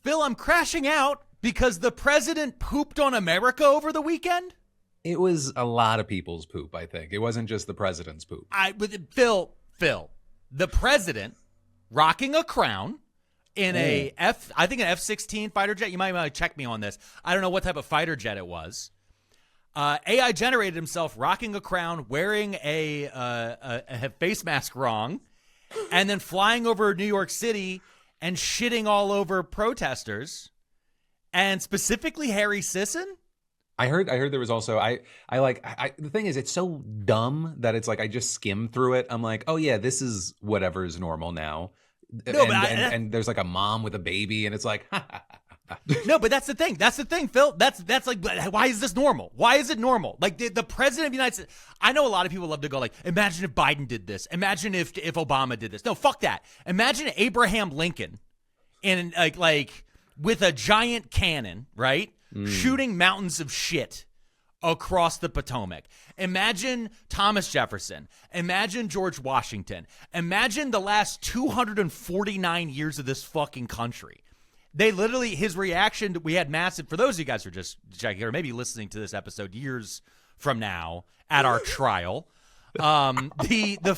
Phil, I'm crashing out because the president pooped on America over the weekend. It was a lot of people's poop, I think. It wasn't just the president's poop. Phil, the president rocking a crown in an F-16 fighter jet. You might want to check me on this. I don't know what type of fighter jet it was. AI generated himself rocking a crown, wearing a face mask wrong, and then flying over New York City and shitting all over protesters, and specifically Harry Sisson. I heard there was also the thing is, it's so dumb that it's like I just skim through it. I'm like, oh yeah, this is whatever's normal now. No, and there's like a mom with a baby, and it's like, no, but that's the thing. That's the thing, Phil. That's like, why is this normal? Why is it normal? Like the president of the United States. I know a lot of people love to go like, imagine if Biden did this. Imagine if Obama did this. No, fuck that. Imagine Abraham Lincoln in like with a giant cannon, right? Shooting mountains of shit across the Potomac. Imagine Thomas Jefferson. Imagine George Washington. Imagine the last 249 years of this fucking country. They literally, his reaction, we had massive, for those of you guys who are just checking or maybe listening to this episode years from now at our trial, over the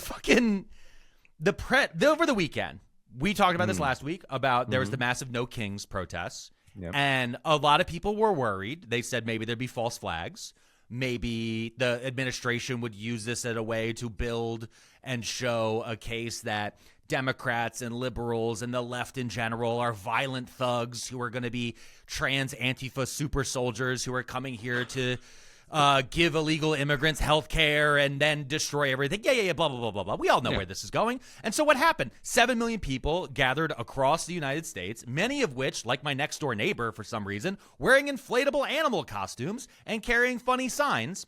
weekend, we talked about this last week about there was the massive No Kings protests. Yep. And a lot of people were worried. They said maybe there'd be false flags. Maybe the administration would use this as a way to build and show a case that Democrats and liberals and the left in general are violent thugs who are going to be trans Antifa super soldiers who are coming here to give illegal immigrants health care and then destroy everything. Yeah, blah, blah, blah, blah, blah. We all know where this is going. And so what happened? 7 million people gathered across the United States, many of which, like my next door neighbor for some reason, wearing inflatable animal costumes and carrying funny signs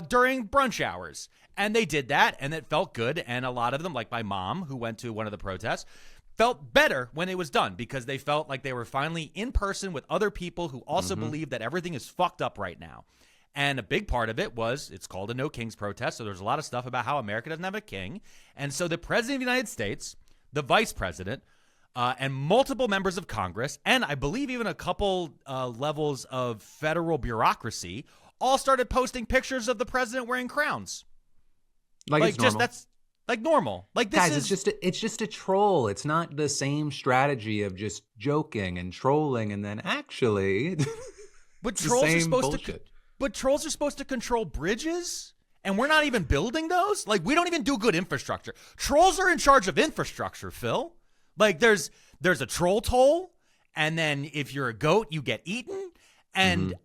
during brunch hours. And they did that, and it felt good. And a lot of them, like my mom, who went to one of the protests, felt better when it was done because they felt like they were finally in person with other people who also believe that everything is fucked up right now. And a big part of it was it's called a No Kings protest. So there's a lot of stuff about how America doesn't have a king. And so the president of the United States, the vice president, and multiple members of Congress, and I believe even a couple levels of federal bureaucracy all started posting pictures of the president wearing crowns. Like it's normal. That's like normal. Like this Guys, it's just a troll. It's not the same strategy of just joking and trolling and then actually But trolls are supposed to control bridges, and we're not even building those. Like, we don't even do good infrastructure. Trolls are in charge of infrastructure, Phil. Like, there's a troll toll, and then if you're a goat, you get eaten. And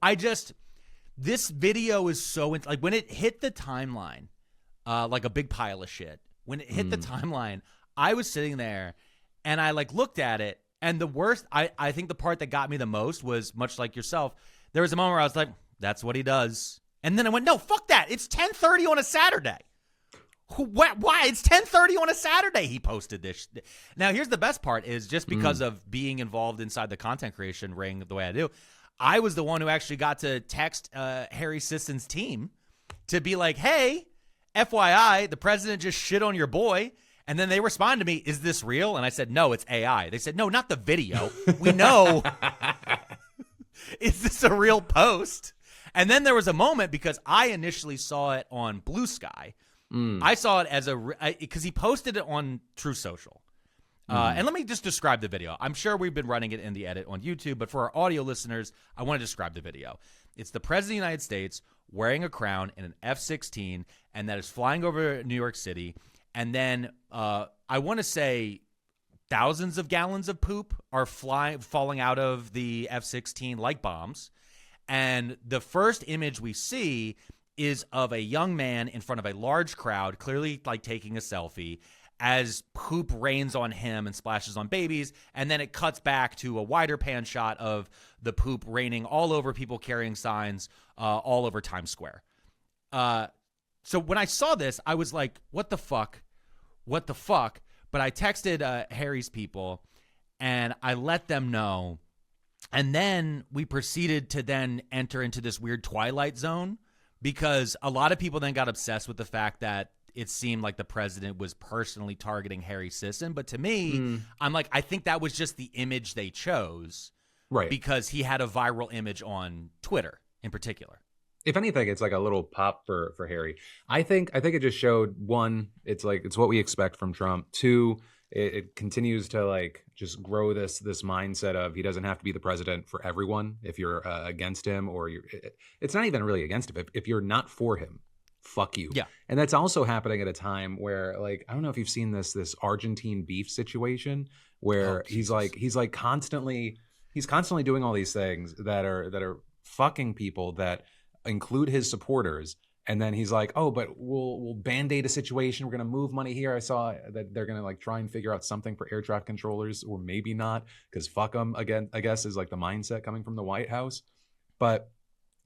this video is so like when it hit the timeline, like a big pile of shit. When it hit the timeline, I was sitting there, and I like looked at it, and the worst, I think the part that got me the most was much like yourself. There was a moment where I was like, that's what he does. And then I went, no, fuck that. It's 10:30 on a Saturday. Why? It's 10:30 on a Saturday he posted this. Now, here's the best part is just because of being involved inside the content creation ring the way I do, I was the one who actually got to text Harry Sisson's team to be like, hey, FYI, the president just shit on your boy. And then they responded to me, is this real? And I said, no, it's AI. They said, no, not the video. We know. Is this a real post? And then there was a moment because I initially saw it on Blue Sky. I saw it as because he posted it on True Social. And let me just describe the video. I'm sure we've been running it in the edit on YouTube, but for our audio listeners, I want to describe the video. It's the president of the United States wearing a crown in an F-16, and that is flying over New York City. And then I want to say thousands of gallons of poop are falling out of the F-16 like bombs. And the first image we see is of a young man in front of a large crowd, clearly like taking a selfie, as poop rains on him and splashes on babies. And then it cuts back to a wider pan shot of the poop raining all over people carrying signs all over Times Square. So when I saw this, I was like, what the fuck? What the fuck? But I texted Harry's people, and I let them know. And then we proceeded to then enter into this weird twilight zone because a lot of people then got obsessed with the fact that it seemed like the president was personally targeting Harry Sisson. But to me, I'm like, I think that was just the image they chose Right. Because he had a viral image on Twitter in particular. If anything, it's like a little pop for Harry. I think it just showed, one, it's what we expect from Trump. Two, it continues to like just grow this mindset of he doesn't have to be the president for everyone. If you're against him, or it's not even really against him. If you're not for him, fuck you. Yeah. And that's also happening at a time where, like, I don't know if you've seen this Argentine beef situation where he's constantly doing all these things that are fucking people that include his supporters. And then he's like, oh, but we'll band-aid a situation. We're going to move money here. I saw that they're going to like try and figure out something for air traffic controllers, or maybe not, because fuck them again, I guess, is like the mindset coming from the White House. But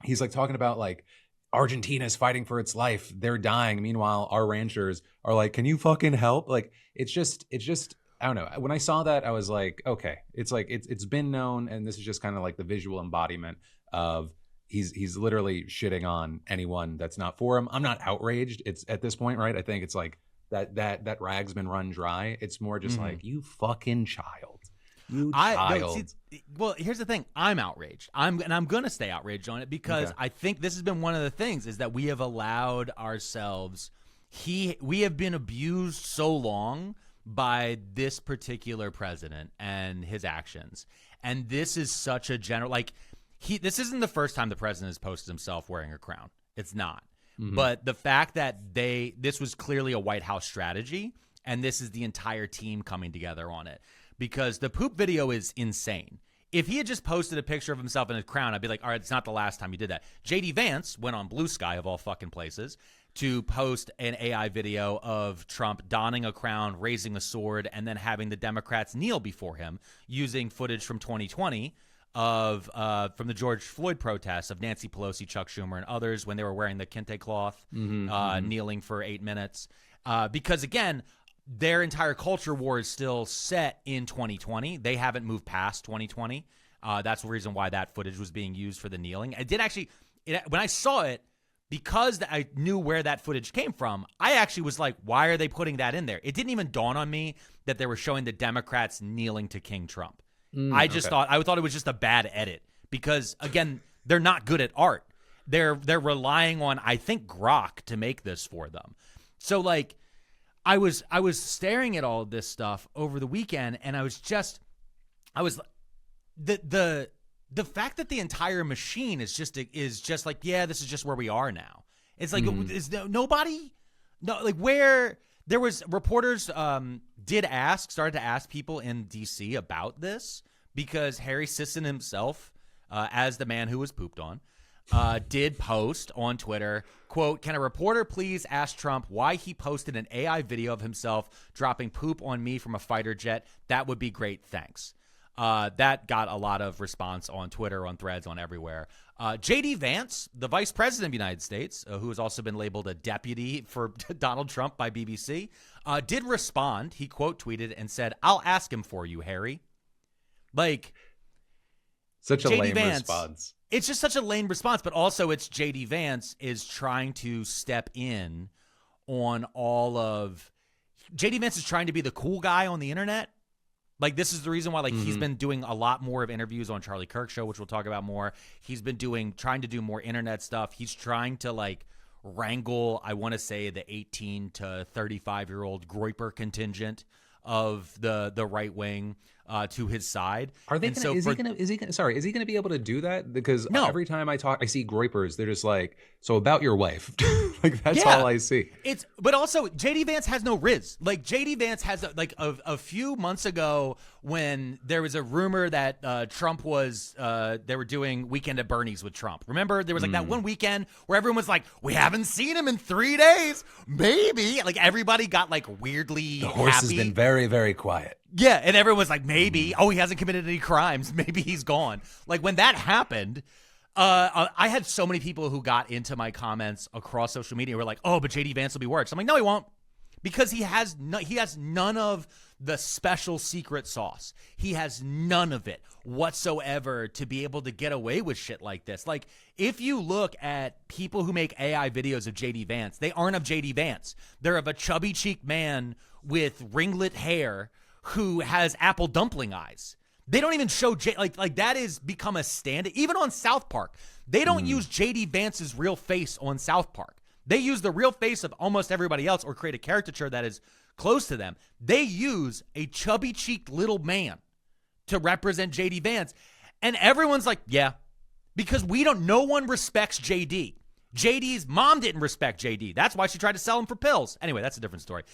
he's like talking about like Argentina's fighting for its life. They're dying. Meanwhile, our ranchers are like, can you fucking help? Like, it's just, I don't know. When I saw that, I was like, okay, it's like, it's been known. And this is just kind of like the visual embodiment of, He's literally shitting on anyone that's not for him. I'm not outraged. It's at this point, right? I think it's like that rag's been run dry. It's more just like, you fucking child. You child. Well, here's the thing. I'm outraged. I'm going to stay outraged on it because I think this has been one of the things is that we have allowed ourselves. We have been abused so long by this particular president and his actions. And this is such a general, like, this isn't the first time the president has posted himself wearing a crown. It's not. Mm-hmm. But the fact that this was clearly a White House strategy, and this is the entire team coming together on it, because the poop video is insane. If he had just posted a picture of himself in a crown, I'd be like, all right, it's not the last time he did that. J.D. Vance went on Blue Sky, of all fucking places, to post an AI video of Trump donning a crown, raising a sword, and then having the Democrats kneel before him using footage from 2020 from the George Floyd protests of Nancy Pelosi, Chuck Schumer, and others when they were wearing the kente cloth, kneeling for 8 minutes. Because, again, their entire culture war is still set in 2020. They haven't moved past 2020. That's the reason why that footage was being used for the kneeling. When I saw it, because I knew where that footage came from, I actually was like, why are they putting that in there? It didn't even dawn on me that they were showing the Democrats kneeling to King Trump. I thought it was just a bad edit because, again, they're not good at art. They're relying on, I think, Grok to make this for them. So, like, I was staring at all of this stuff over the weekend, and the fact that the entire machine is just like, yeah, this is just where we are now. It's like, where there was reporters started to ask people in D.C. about this because Harry Sisson himself, as the man who was pooped on, did post on Twitter, quote, can a reporter please ask Trump why he posted an AI video of himself dropping poop on me from a fighter jet? That would be great. Thanks. That got a lot of response on Twitter, on Threads, on everywhere. J.D. Vance, the vice president of the United States, who has also been labeled a deputy for Donald Trump by BBC, did respond. He quote tweeted and said, I'll ask him for you, Harry. Like, such a lame response. It's just such a lame response, but also it's J.D. Vance is trying to step in on all of – J.D. Vance is trying to be the cool guy on the internet. Like, this is the reason why, like, he's been doing a lot more of interviews on Charlie Kirk's show, which we'll talk about more. He's been trying to do more internet stuff. He's trying to, like, wrangle, I want to say, the 18 to 35-year-old Groyper contingent of the right wing to his side. Are they? Is he going to be able to do that? Because every time I see Groypers, they're just like, so about your wife. Like, that's all I see. But also, J.D. Vance has no riz. Like, J.D. Vance has a few months ago when there was a rumor that Trump was they were doing Weekend at Bernie's with Trump. Remember, there was like that one weekend where everyone was like, we haven't seen him in 3 days. Maybe. Like, everybody got like weirdly The horse happy. Has been very, very quiet. Yeah, and everyone was like, maybe. Oh, he hasn't committed any crimes. Maybe he's gone. Like, when that happened, I had so many people who got into my comments across social media were like, oh, but J.D. Vance will be worse. I'm like, no, he won't. Because he has none of the special secret sauce. He has none of it whatsoever to be able to get away with shit like this. Like, if you look at people who make AI videos of J.D. Vance, they aren't of J.D. Vance. They're of a chubby-cheeked man with ringlet hair who has apple dumpling eyes. They don't even show like that is become a stand. Even on South Park, they don't use JD Vance's real face on South Park. They use the real face of almost everybody else or create a caricature that is close to them. They use a chubby-cheeked little man to represent JD Vance. And everyone's like, yeah, because no one respects JD. JD's mom didn't respect JD. That's why she tried to sell him for pills. Anyway, that's a different story.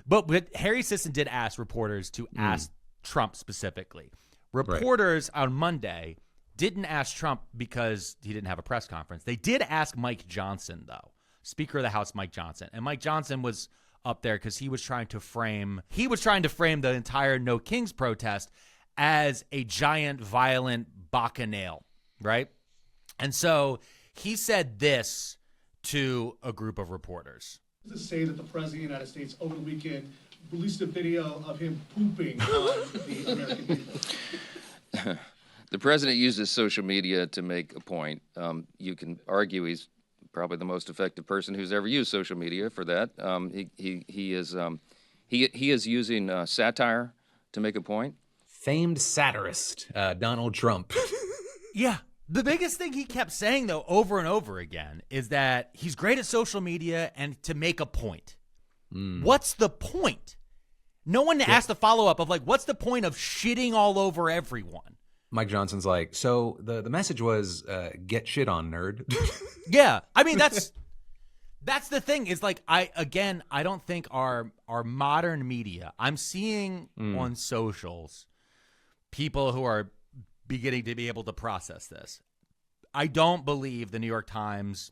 But Harry Sisson did ask reporters to ask Trump specifically. Reporters on Monday didn't ask Trump because he didn't have a press conference. They did ask Mike Johnson, though, Speaker of the House Mike Johnson. And Mike Johnson was up there because he was trying to frame the entire No Kings protest as a giant, violent bacchanal, right? And so he said this to a group of reporters. To say that the President of the United States over the weekend released a video of him pooping on the American people. The President uses social media to make a point. You can argue he's probably the most effective person who's ever used social media for that. He is using satire to make a point. Famed satirist Donald Trump. Yeah. The biggest thing he kept saying, though, over and over again, is that he's great at social media and to make a point. What's the point? No one asked the follow-up of, like, what's the point of shitting all over everyone? Mike Johnson's like, so the message was, get shit on, nerd. Yeah. I mean, that's the thing is, like, I don't think our modern media, I'm seeing on socials people who are beginning to be able to process this. I don't believe the New York Times,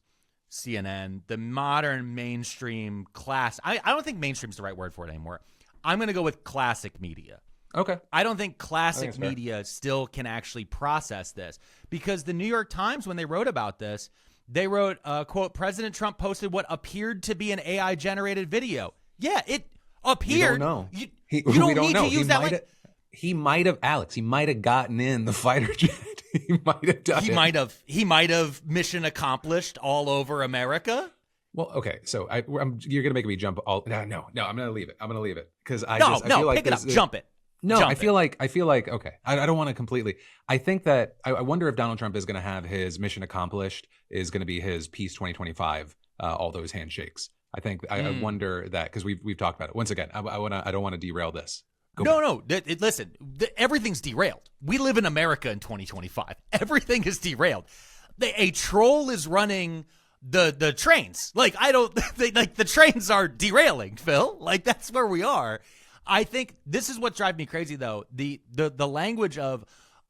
CNN, the modern mainstream class. I don't think mainstream is the right word for it anymore. I'm going to go with classic media. Okay. I don't think classic media still can actually process this because the New York Times, when they wrote about this, they wrote, quote, President Trump posted what appeared to be an AI-generated video. Yeah, it appeared. You don't know. You don't need to use that. He might have, Alex. He might have gotten in the fighter jet. He might have done it. He might have mission accomplished all over America. Well, okay. So you're gonna make me jump. No. I'm gonna leave it. I'm gonna leave it because I feel like pick it up, jump it. No, I feel like okay. I don't want to completely. I think that I wonder if Donald Trump is gonna have his mission accomplished is gonna be his Peace 2025. All those handshakes. I think I wonder that because we've talked about it once again. I don't want to derail this. Listen, everything's derailed. We live in America in 2025. Everything is derailed. A troll is running the trains. Like the trains are derailing, Phil. Like that's where we are. I think this is what drives me crazy though. The language of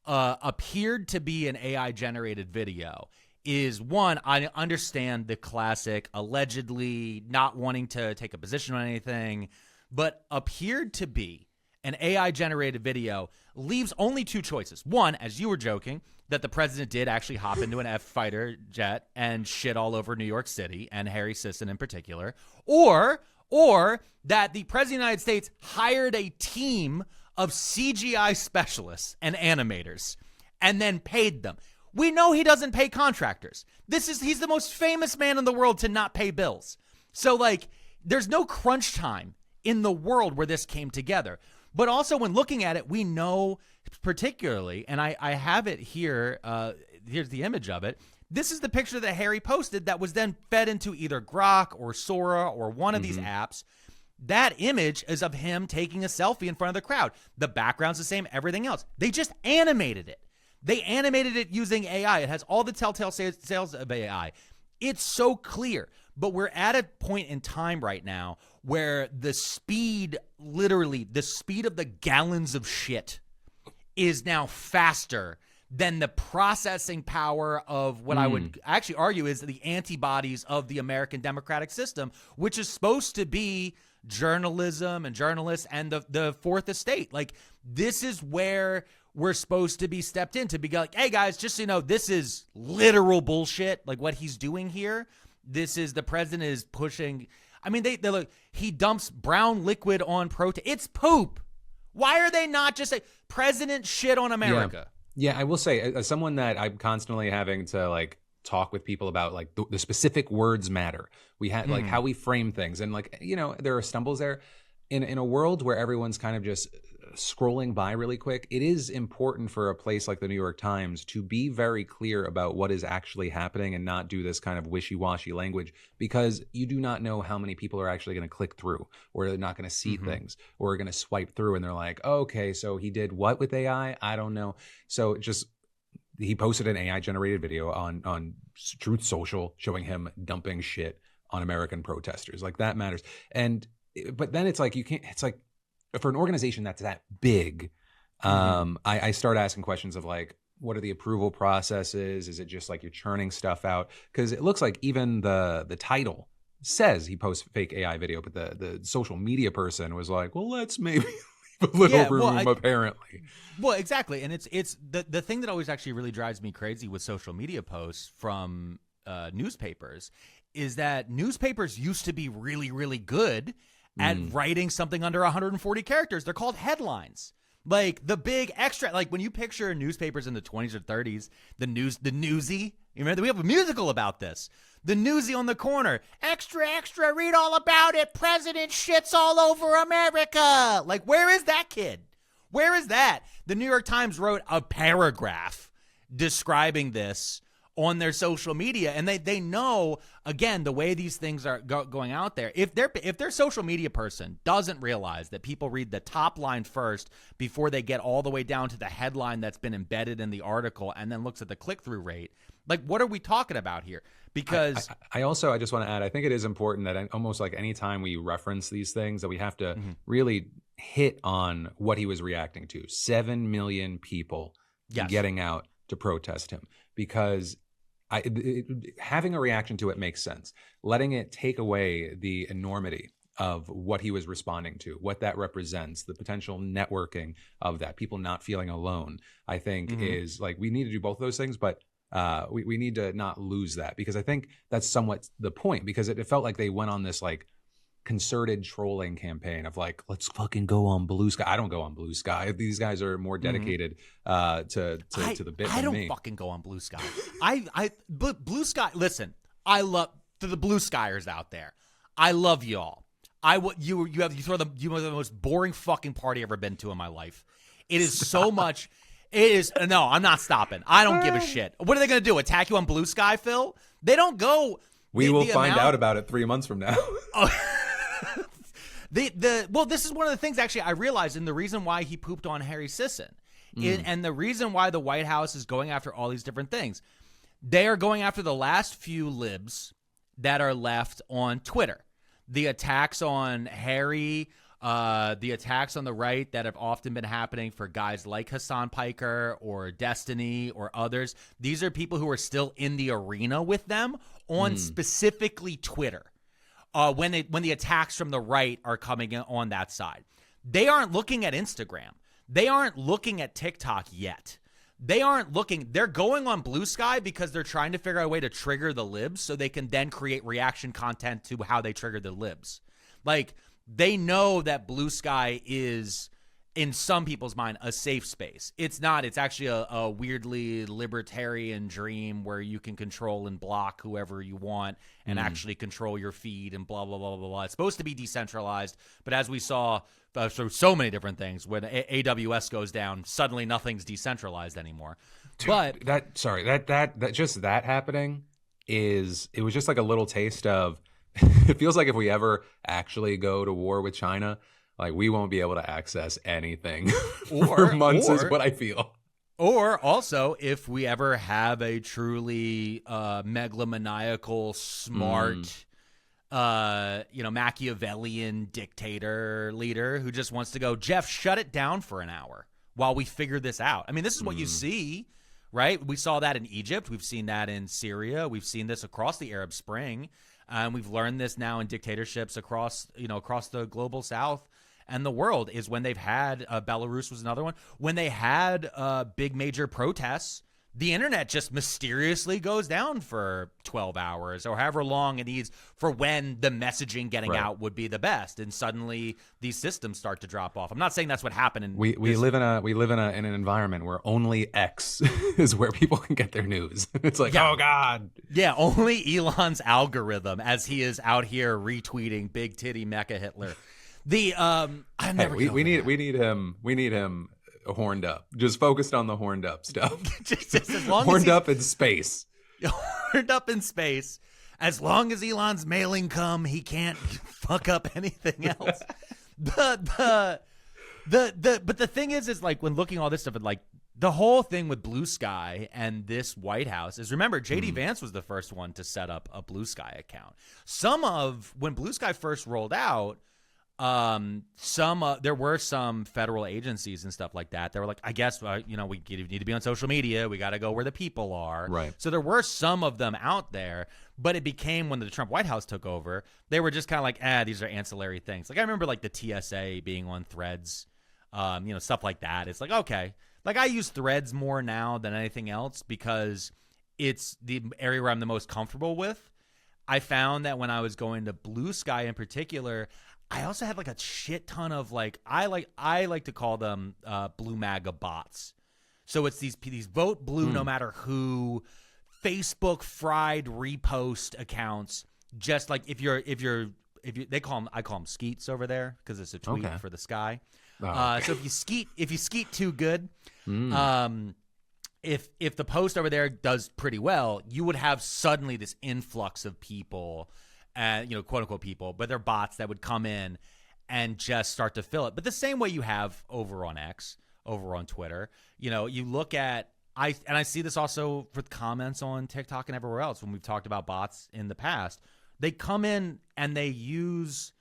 appeared to be an AI generated video is one. I understand the classic allegedly not wanting to take a position on anything, but appeared to be an AI-generated video leaves only two choices. One, as you were joking, that the president did actually hop into an F-fighter jet and shit all over New York City, and Harry Sisson in particular. Or that the president of the United States hired a team of CGI specialists and animators and then paid them. We know he doesn't pay contractors. He's the most famous man in the world to not pay bills. So, like, there's no crunch time in the world where this came together. But also when looking at it, we know particularly, and I have it here, here's the image of it. This is the picture that Harry posted that was then fed into either Grok or Sora or one of these apps. That image is of him taking a selfie in front of the crowd. The background's the same, everything else. They just animated it. They animated it using AI. It has all the telltale sales of AI. It's so clear. But we're at a point in time right now where the speed of the gallons of shit is now faster than the processing power of what I would actually argue is the antibodies of the American democratic system, which is supposed to be journalism and journalists and the fourth estate. Like, this is where we're supposed to be stepped in to be like, hey guys, just so you know, this is literal bullshit. Like what he's doing here. This is the president is pushing. I mean, they look, he dumps brown liquid on protein. It's poop. Why are they not just like president shit on America? Yeah, I will say, as someone that I'm constantly having to like talk with people about, like the specific words matter. We have like how we frame things, and like there are stumbles there. in a world where everyone's kind of just scrolling by really quick, it is important for a place like the New York Times to be very clear about what is actually happening and not do this kind of wishy-washy language, because you do not know how many people are actually going to click through, or they're not going to see things, or are going to swipe through and they're like, oh, okay, so he did what with AI? I don't know. So just, he posted an AI generated video on Truth Social showing him dumping shit on American protesters. Like, that matters. But then it's like, you can't, it's like, for an organization that's that big, I start asking questions of like, what are the approval processes? Is it just like you're churning stuff out? Because it looks like even the title says he posts fake AI video, but the social media person was like, well, let's maybe leave a little room, apparently. Well, exactly. And it's the thing that always actually really drives me crazy with social media posts from newspapers is that newspapers used to be really, really good at writing something under 140 characters. They're called headlines. Like the big extra, like when you picture newspapers in the 20s or 30s, the Newsy. You remember, we have a musical about this. The Newsy on the corner. Extra, extra, read all about it. President shits all over America. Like, where is that kid? Where is that? The New York Times wrote a paragraph describing this on their social media, and they know, again, the way these things are going out there. If their social media person doesn't realize that people read the top line first before they get all the way down to the headline that's been embedded in the article, and then looks at the click-through rate, like, what are we talking about here? Because I just want to add, I think it is important that almost like any time we reference these things, that we have to really hit on what he was reacting to. 7 million people getting out to protest him, because having a reaction to it makes sense. Letting it take away the enormity of what he was responding to, what that represents, the potential networking of that, people not feeling alone, I think is like, we need to do both of those things, but we need to not lose that, because I think that's somewhat the point, because it felt like they went on this like concerted trolling campaign of like, let's fucking go on Blue Sky. I don't go on Blue Sky. These guys are more dedicated to the bit than me. I don't fucking go on Blue Sky. Blue Sky, listen, I love, to the Blue Skyers out there, I love y'all. You are the most boring fucking party I've ever been to in my life. It is so much. It is, no, I'm not stopping. I don't give a shit. What are they going to do? Attack you on Blue Sky, Phil? They don't go. We will find out about it 3 months from now. Well, this is one of the things actually I realized, and the reason why he pooped on Harry Sisson, and the reason why the White House is going after all these different things. They are going after the last few libs that are left on Twitter. The attacks on Harry, the attacks on the right that have often been happening for guys like Hassan Piker or Destiny or others. These are people who are still in the arena with them on specifically Twitter. When the attacks from the right are coming in on that side. They aren't looking at Instagram. They aren't looking at TikTok yet. They aren't looking. They're going on Blue Sky because they're trying to figure out a way to trigger the libs so they can then create reaction content to how they trigger the libs. Like, they know that Blue Sky is, in some people's mind, a safe space. It's not. It's actually a weirdly libertarian dream where you can control and block whoever you want and actually control your feed and blah, blah, blah, blah, blah. It's supposed to be decentralized, but as we saw through so many different things, when AWS goes down, suddenly nothing's decentralized anymore. Dude, but that happening it was just like a little taste of, it feels like if we ever actually go to war with China, like, we won't be able to access anything for months is what I feel. Or also, if we ever have a truly megalomaniacal, smart, Machiavellian dictator leader who just wants to go, Jeff, shut it down for an hour while we figure this out. I mean, this is what you see, right? We saw that in Egypt. We've seen that in Syria. We've seen this across the Arab Spring. And we've learned this now in dictatorships across the global South and the world, is when they've had Belarus was another one. When they had big major protests, the internet just mysteriously goes down for 12 hours or however long it needs for when the messaging getting out would be the best, and suddenly these systems start to drop off. I'm not saying that's what happened. We live in an environment where only X is where people can get their news. It's like, oh God. Yeah, only Elon's algorithm, as he is out here retweeting big titty mecha Hitler. The I'm never. We need him horned up. Just focused on the horned up stuff. just as long horned as up in space. Horned up in space. As long as Elon's mailing come, he can't fuck up anything else. But the thing is like when looking at all this stuff, and like the whole thing with Blue Sky and this White House is, remember, J.D. Vance was the first one to set up a Blue Sky account. When Blue Sky first rolled out, there were some federal agencies and stuff like that. They were like, I guess, we need to be on social media. We got to go where the people are. Right. So there were some of them out there, but it became, when the Trump White House took over, they were just kind of like, these are ancillary things. Like I remember like the TSA being on Threads, stuff like that. It's like, okay. Like I use Threads more now than anything else because it's the area where I'm the most comfortable with. I found that when I was going to Blue Sky in particular, I also had like a shit ton of like I like to call them blue MAGA bots. So it's these vote blue no matter who, Facebook fried repost accounts. Just like if you I call them skeets over there because it's a tweet for the sky. So if you skeet too good, if the post over there does pretty well, you would have suddenly this influx of people. Quote unquote people, but they're bots that would come in and just start to fill it. But the same way you have over on X, over on Twitter, you look at, I see this also with comments on TikTok and everywhere else when we've talked about bots in the past. They come in and they use,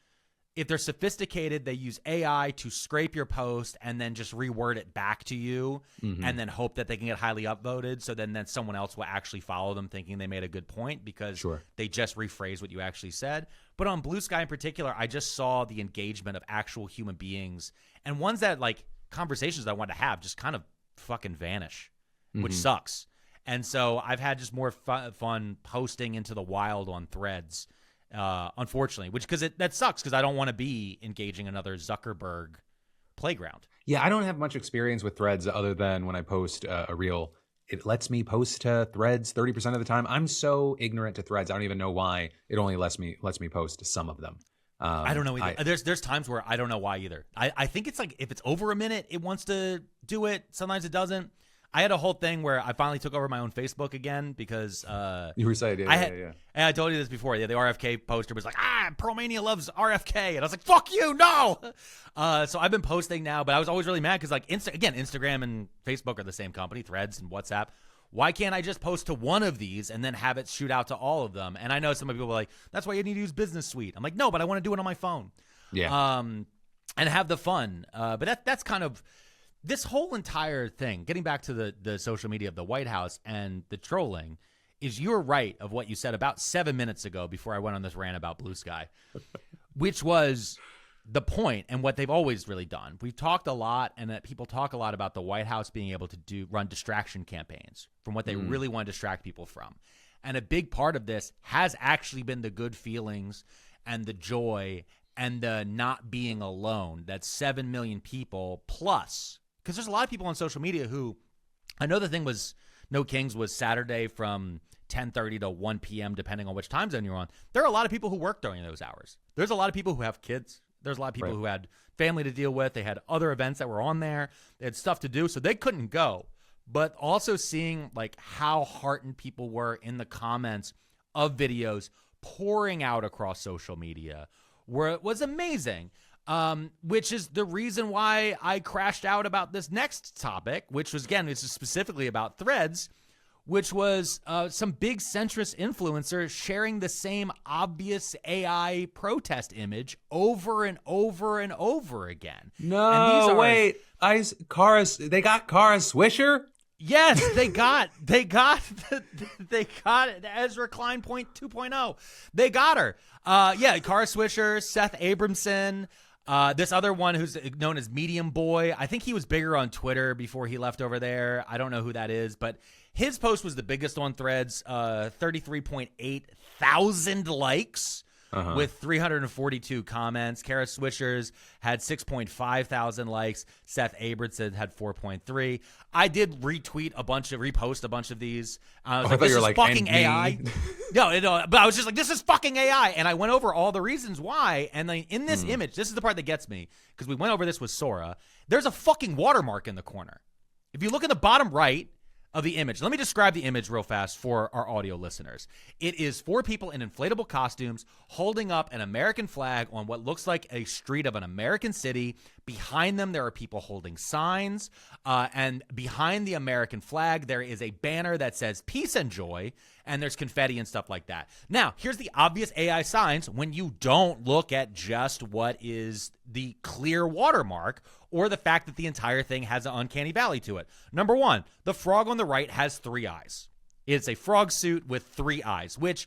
if they're sophisticated, they use AI to scrape your post and then just reword it back to you and then hope that they can get highly upvoted. So then someone else will actually follow them thinking they made a good point because they just rephrased what you actually said. But on Blue Sky in particular, I just saw the engagement of actual human beings and ones that like conversations that I wanted to have just kind of fucking vanish, which sucks. And so I've had just more fun posting into the wild on Threads. Unfortunately, because that sucks because I don't want to be engaging another Zuckerberg playground. Yeah, I don't have much experience with Threads other than when I post a reel. It lets me post to Threads 30% of the time. I'm so ignorant to Threads. I don't even know why it only lets me post to some of them. I don't know either. There's times where I don't know why either. I think it's like if it's over a minute, it wants to do it. Sometimes it doesn't. I had a whole thing where I finally took over my own Facebook again because you were saying, yeah. And I told you this before. Yeah, the RFK poster was like, Pearlmania loves RFK, and I was like, fuck you, no. So I've been posting now, but I was always really mad because like Instagram and Facebook are the same company, Threads and WhatsApp. Why can't I just post to one of these and then have it shoot out to all of them? And I know some people are like, that's why you need to use Business Suite. I'm like, no, but I want to do it on my phone. Yeah. And have the fun. But that's kind of. This whole entire thing, getting back to the social media of the White House and the trolling, is you're right of what you said about 7 minutes ago before I went on this rant about Blue Sky, which was the point and what they've always really done. We've talked a lot, and that people talk a lot about the White House being able to run distraction campaigns from what they really want to distract people from. And a big part of this has actually been the good feelings and the joy and the not being alone. That's 7 million people plus. Because there's a lot of people on social media who, I know the thing was, No Kings was Saturday from 10:30 to 1 p.m. depending on which time zone you're on. There are a lot of people who work during those hours. There's a lot of people who have kids. There's a lot of people who had family to deal with. They had other events that were on there. They had stuff to do, so they couldn't go. But also seeing like how heartened people were in the comments of videos pouring out across social media was amazing. Which is the reason why I crashed out about this next topic, which was, again, this is specifically about Threads, which was some big centrist influencer sharing the same obvious AI protest image over and over and over again. No, wait, they got Kara Swisher? Yes, they got Ezra Klein 2.0. They got her. Kara Swisher, Seth Abramson. This other one who's known as Medium Boy, I think he was bigger on Twitter before he left over there. I don't know who that is, but his post was the biggest on Threads, 33.8 thousand likes, with 342 comments. Kara Swisher's had 6.5 thousand likes. Seth Abramson had 4.3. I did repost a bunch of these. I was like, this is fucking AI. No, but I was just like, this is fucking AI. And I went over all the reasons why. And then in this image, this is the part that gets me, because we went over this with Sora. There's a fucking watermark in the corner. If you look in the bottom right of the image, let me describe the image real fast for our audio listeners. It is 4 people in inflatable costumes holding up an American flag on what looks like a street of an American city. Behind them, there are people holding signs. And behind the American flag, there is a banner that says peace and joy. And there's confetti and stuff like that. Now, here's the obvious AI signs when you don't look at just what is the clear watermark or the fact that the entire thing has an uncanny valley to it. Number 1, the frog on the right has 3 eyes. It's a frog suit with 3 eyes, which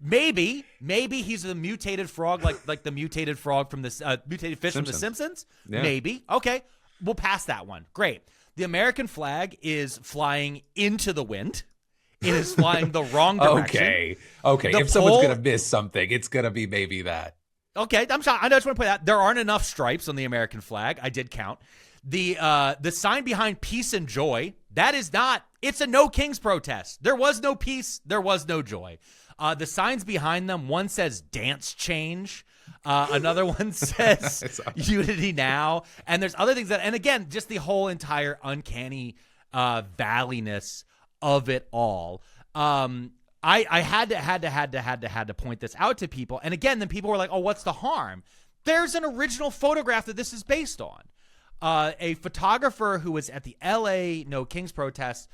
maybe he's a mutated frog, like the mutated frog from the mutated fish from The Simpsons. Yeah. Maybe. Okay, we'll pass that one. Great. The American flag is flying into the wind. It is flying the wrong direction. Okay. If someone's going to miss something, it's going to be maybe that. Okay, I'm sorry. I just want to point out there aren't enough stripes on the American flag. I did count. The sign behind peace and joy, that is not, it's a no kings protest. There was no peace. There was no joy. The signs behind them, one says dance change. Another one says unity now. And there's other things that, and again, just the whole entire uncanny valleyness of it all. I had to point this out to people. And again, then people were like, oh, what's the harm? There's an original photograph that this is based on. A photographer who was at the LA No Kings protest,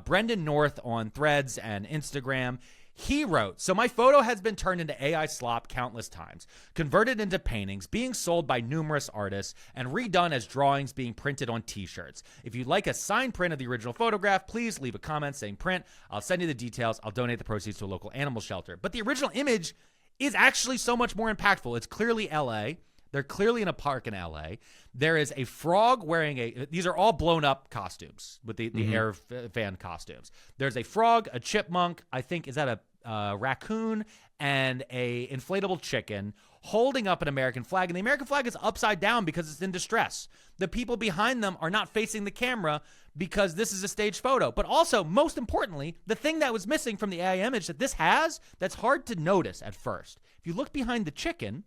Brendan North on Threads and Instagram, he wrote, so my photo has been turned into AI slop countless times, converted into paintings, being sold by numerous artists, and redone as drawings being printed on t-shirts. If you'd like a signed print of the original photograph, please leave a comment saying print. I'll send you the details. I'll donate the proceeds to a local animal shelter. But the original image is actually so much more impactful. It's clearly LA. They're clearly in a park in LA. There is a frog wearing these are all blown up costumes with the air fan costumes. There's a frog, a chipmunk, I think, is that a raccoon, and a inflatable chicken holding up an American flag. And the American flag is upside down because it's in distress. The people behind them are not facing the camera because this is a staged photo. But also, most importantly, the thing that was missing from the AI image that this has, that's hard to notice at first. If you look behind the chicken,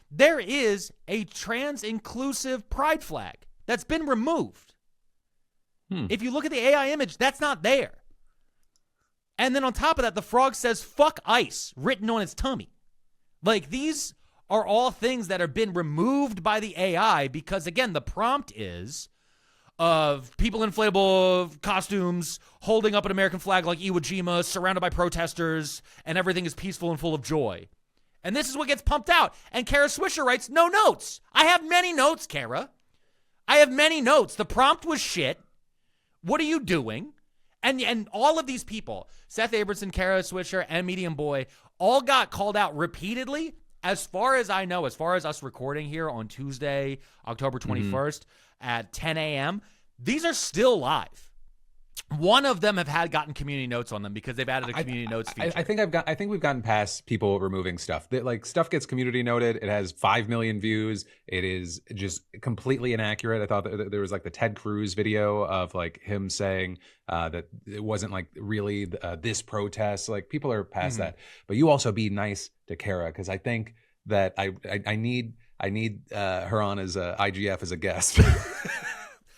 there is a trans-inclusive pride flag that's been removed. If you look at the AI image, that's not there. And then on top of that, the frog says, fuck ICE, written on its tummy. Like, these are all things that have been removed by the AI because, again, the prompt is of people in inflatable costumes holding up an American flag like Iwo Jima, surrounded by protesters, and everything is peaceful and full of joy. And this is what gets pumped out. And Kara Swisher writes, no notes. I have many notes, Kara. I have many notes. The prompt was shit. What are you doing? And all of these people, Seth Abramson, Kara Swisher, and Medium Boy, all got called out repeatedly. As far as I know, as far as us recording here on Tuesday, October 21st at 10 a.m., these are still live. One of them have gotten community notes on them because they've added a community notes feature. I think we've gotten past people removing stuff. Like, stuff gets community noted. It has 5 million views. It is just completely inaccurate. I thought that there was like the Ted Cruz video of like him saying that it wasn't like really this protest. Like, people are past that. But you also be nice to Kara, because I think that I need her on as a IGF as a guest. Okay,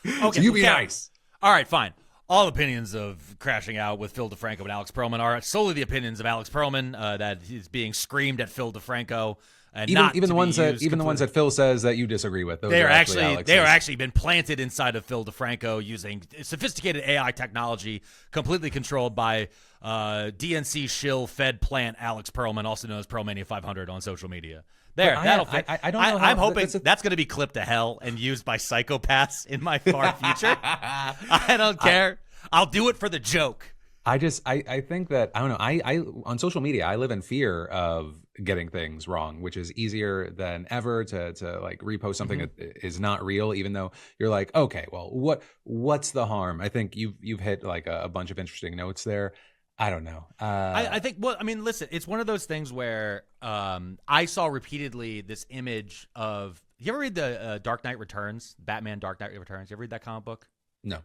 so you be nice. All right, fine. All opinions of crashing out with Phil DeFranco and Alex Pearlman are solely the opinions of Alex Pearlman. That is being screamed at Phil DeFranco, and even the ones that Phil says that you disagree with. Those are actually been planted inside of Phil DeFranco using sophisticated AI technology, completely controlled by DNC shill fed plant Alex Pearlman, also known as Pearlmania 500 on social media. That'll fit. I don't know. I'm hoping that's going to be clipped to hell and used by psychopaths in my far future. I don't care. I'll do it for the joke. I think that, I don't know. I on social media, I live in fear of getting things wrong, which is easier than ever to like repost something that is not real, even though you're like, okay, well, what's the harm? I think you've hit like a bunch of interesting notes there. I don't know. I think, well, I mean, listen, it's one of those things where I saw repeatedly this image of, you ever read the Dark Knight Returns, Batman Dark Knight Returns? You ever read that comic book? No.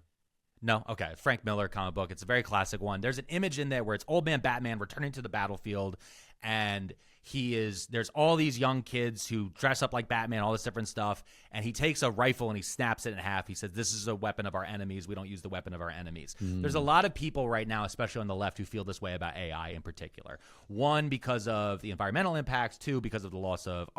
No? Okay. Frank Miller comic book. It's a very classic one. There's an image in there where it's old man Batman returning to the battlefield, and there's all these young kids who dress up like Batman, all this different stuff, and he takes a rifle and he snaps it in half. He says, this is a weapon of our enemies. We don't use the weapon of our enemies. There's a lot of people right now, especially on the left, who feel this way about AI in particular. One, because of the environmental impacts. Two, because of the loss of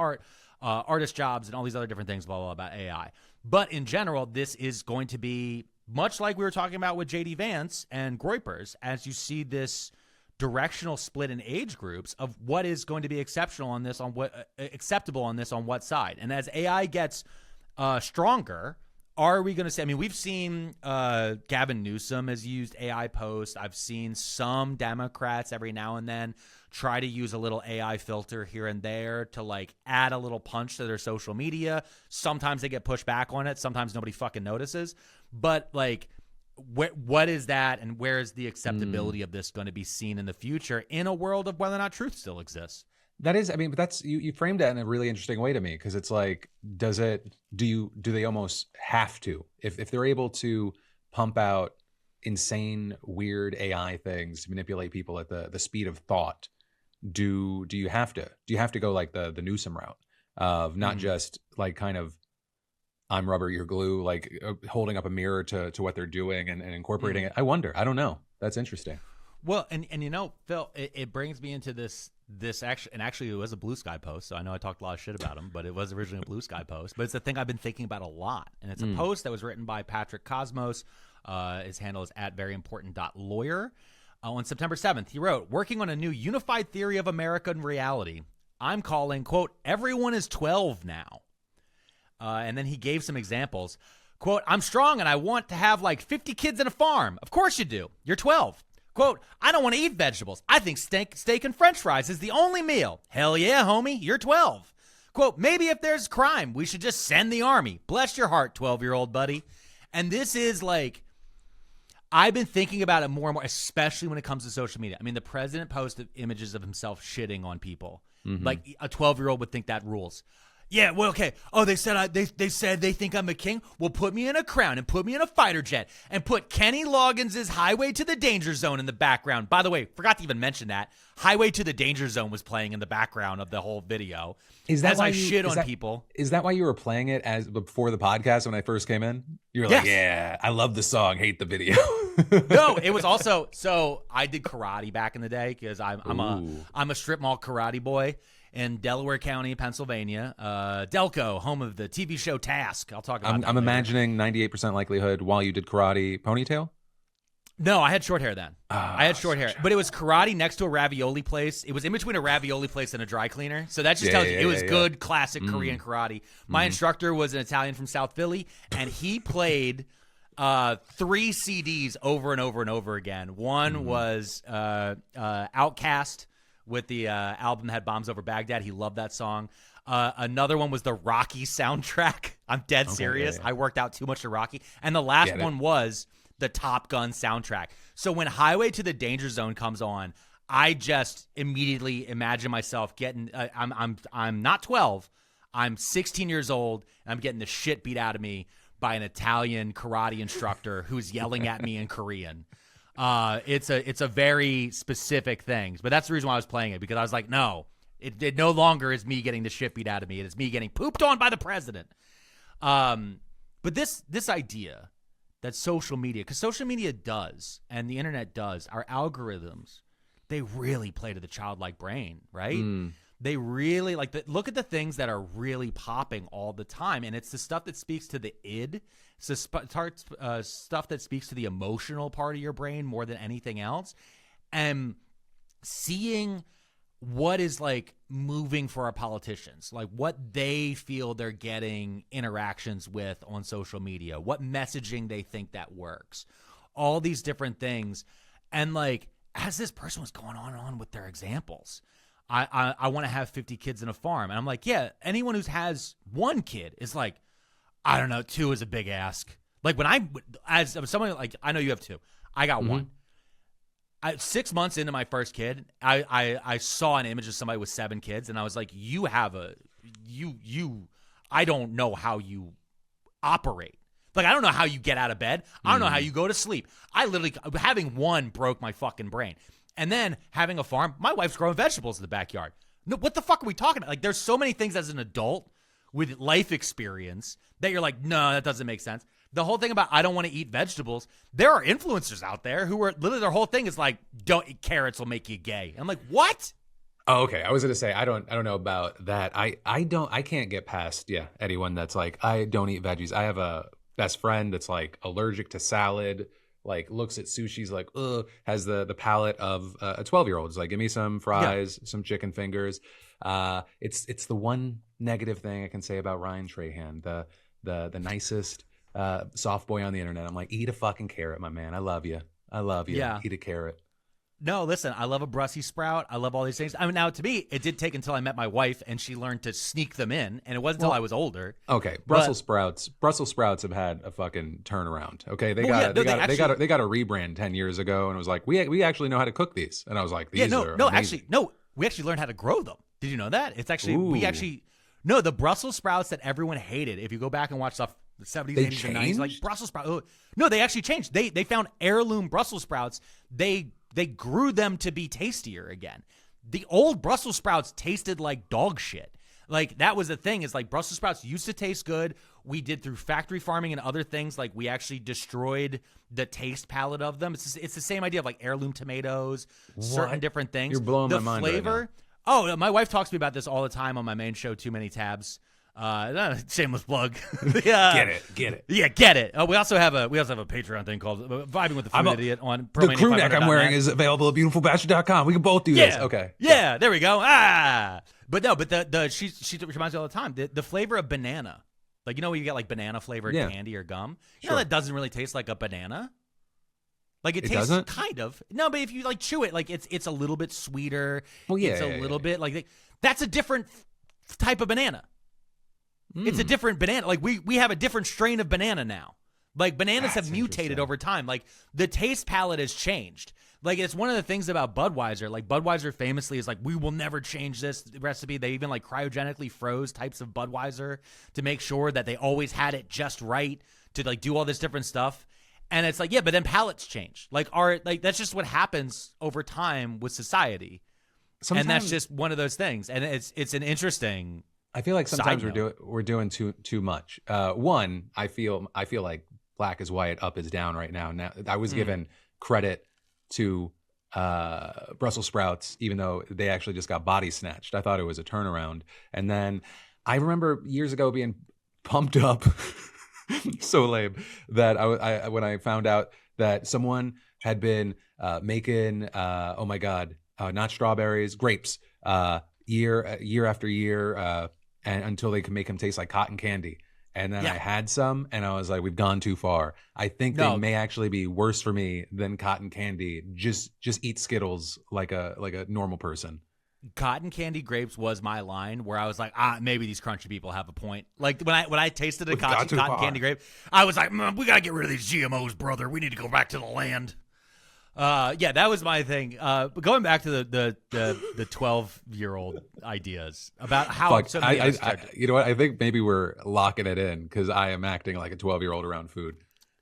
artist jobs and all these other different things, blah, blah, about AI. But in general, this is going to be much like we were talking about with J.D. Vance and Groypers, as you see this directional split in age groups of what is going to be acceptable on this on what side. And as AI gets stronger, are we going to say, I mean, we've seen Gavin Newsom has used AI posts. I've seen some Democrats every now and then try to use a little AI filter here and there to like add a little punch to their social media. Sometimes they get pushed back on it. Sometimes nobody fucking notices. But like, what is that, and where is the acceptability of this going to be seen in the future in a world of whether or not truth still exists? That is, I mean, but that's, you framed that in a really interesting way to me, because it's like, do they almost have to, if they're able to pump out insane, weird AI things to manipulate people at the speed of thought, do you have to go like the Newsom route of not just like kind of, I'm rubber, you're glue, like holding up a mirror to what they're doing and incorporating it? I wonder. I don't know. That's interesting. Well, and you know, Phil, it brings me into this actually it was a Blue Sky post, so I know I talked a lot of shit about him, but it was originally a Blue Sky post. But it's a thing I've been thinking about a lot, and it's a post that was written by Patrick Cosmos. His handle is @veryimportant.lawyer. On September 7th, he wrote, working on a new unified theory of American reality, I'm calling, quote, everyone is 12 now. And then he gave some examples. Quote, I'm strong and I want to have like 50 kids in a farm. Of course you do. You're 12. Quote, I don't want to eat vegetables. I think steak and french fries is the only meal. Hell yeah, homie. You're 12. Quote, maybe if there's crime, we should just send the army. Bless your heart, 12-year-old buddy. And this is like, I've been thinking about it more and more, especially when it comes to social media. I mean, the president posted images of himself shitting on people. Like a 12-year-old would think that rules. Yeah, well, okay. Oh, they said they said they think I'm a king. Well, put me in a crown and put me in a fighter jet and put Kenny Loggins' Highway to the Danger Zone in the background. By the way, forgot to even mention that Highway to the Danger Zone was playing in the background of the whole video. Is that why shit on people? Is that why you were playing it as before the podcast when I first came in? You were like, yeah, I love the song, hate the video. No, it was also, so I did karate back in the day because I'm a strip mall karate boy in Delaware County, Pennsylvania. Delco, home of the TV show Task. I'll talk about I'm imagining 98% likelihood while you did karate, ponytail? No, I had short hair then. I had short hair. But it was karate next to a ravioli place. It was in between a ravioli place and a dry cleaner. So that just tells you it was good, classic Korean karate. My instructor was an Italian from South Philly, and he played 3 CDs over and over and over again. One was Outkast with the album that had Bombs Over Baghdad. He loved that song. Another one was the Rocky soundtrack. I'm dead serious. I worked out too much to Rocky. And the last one was the Top Gun soundtrack. So when Highway to the Danger Zone comes on, I just immediately imagine myself getting I'm not 12. I'm 16 years old, and I'm getting the shit beat out of me by an Italian karate instructor who's yelling at me in Korean. It's a very specific thing, but that's the reason why I was playing it, because I was like, no, it no longer is me getting the shit beat out of me. It is me getting pooped on by the president. But this idea that social media, because social media does, and the internet does, our algorithms, they really play to the childlike brain, right? They really look at the things that are really popping all the time, and it's the stuff that speaks to the id. It's the stuff that speaks to the emotional part of your brain more than anything else. And seeing what is like moving for our politicians, like what they feel they're getting interactions with on social media, what messaging they think that works, all these different things. And like, as this person was going on and on with their examples, I want to have 50 kids in a farm. And I'm like, yeah, anyone who has 1 kid is like, I don't know, 2 is a big ask. Like when as someone, like, I know you have 2, I got 1. 6 months into my first kid, I saw an image of somebody with 7 kids, and I was like, I don't know how you operate. Like, I don't know how you get out of bed. I don't know how you go to sleep. Having one broke my fucking brain. And then having a farm, my wife's growing vegetables in the backyard. No, what the fuck are we talking about? Like, there's so many things as an adult with life experience that you're like, no, that doesn't make sense. The whole thing about I don't want to eat vegetables, there are influencers out there who are literally, their whole thing is like, don't eat carrots, will make you gay. I'm like, what? Oh, okay. I was gonna say I don't know about that. I can't get past anyone that's like, I don't eat veggies. I have a best friend that's like allergic to salad, like looks at sushi's like, ugh, has the palate of a 12-year-old. It's like, give me some fries, some chicken fingers. It's the one negative thing I can say about Ryan Trahan, the nicest soft boy on the internet. I'm like, eat a fucking carrot, my man. I love you. Yeah. Eat a carrot. No, listen, I love a Brussels sprout. I love all these things. I mean, now to me, it did take until I met my wife and she learned to sneak them in, and it wasn't until I was older. Okay, Brussels sprouts have had a fucking turnaround. Okay, they got a rebrand 10 years ago, and it was like, we actually know how to cook these, and I was like, these are amazing. We actually learned how to grow them. Did you know that? It's actually the Brussels sprouts that everyone hated. If you go back and watch stuff. The 70s, 80s, and 90s, like Brussels sprouts. No, they actually changed. They found heirloom Brussels sprouts. They grew them to be tastier again. The old Brussels sprouts tasted like dog shit. Like, that was the thing, is like Brussels sprouts used to taste good. We did through factory farming and other things. Like, we actually destroyed the taste palette of them. It's the same idea of like heirloom tomatoes, certain different things. You're blowing my mind flavor. right now. Oh, my wife talks to me about this all the time on my main show, Too Many Tabs. Shameless plug. Get it. Yeah, get it. We also have a Patreon thing called Vibing with the Food Idiot on the crew neck I'm wearing is available at beautifulbasher.com. We can both do this. Okay. Yeah, there we go. But she reminds me all the time the flavor of banana. Like, you know, when you get like banana flavored candy or gum. You know that doesn't really taste like a banana. Like, it tastes doesn't? kind of. No, but if you like chew it, like it's a little bit sweeter. Well, yeah, it's a little bit like that's a different type of banana. It's a different banana. Like, we have a different strain of banana now. Like, bananas have mutated over time. Like, the taste palette has changed. Like, it's one of the things about Budweiser. Like, Budweiser famously is like, we will never change this recipe. They even like cryogenically froze types of Budweiser to make sure that they always had it just right to like do all this different stuff. And it's like, yeah, but then palates change. Like, that's just what happens over time with society. And that's just one of those things. And it's an interesting. I feel like sometimes we're doing too much. One, I feel like black is white, up is down right now. Now, I was given credit to Brussels sprouts, even though they actually just got body snatched. I thought it was a turnaround. And then I remember years ago being pumped up, so lame, that I when I found out that someone had been making, oh my God, not strawberries, grapes, year after year, and until they could make them taste like cotton candy. And then I had some, and I was like, we've gone too far. I think they may actually be worse for me than cotton candy. Just eat Skittles like a normal person. Cotton candy grapes was my line where I was like, maybe these crunchy people have a point. Like, when I tasted a cotton candy grape, I was like, we got to get rid of these GMOs, brother. We need to go back to the land. Yeah, that was my thing. But going back to the 12-year-old ideas about how you know what? I think maybe we're locking it in because I am acting like a 12-year-old around food.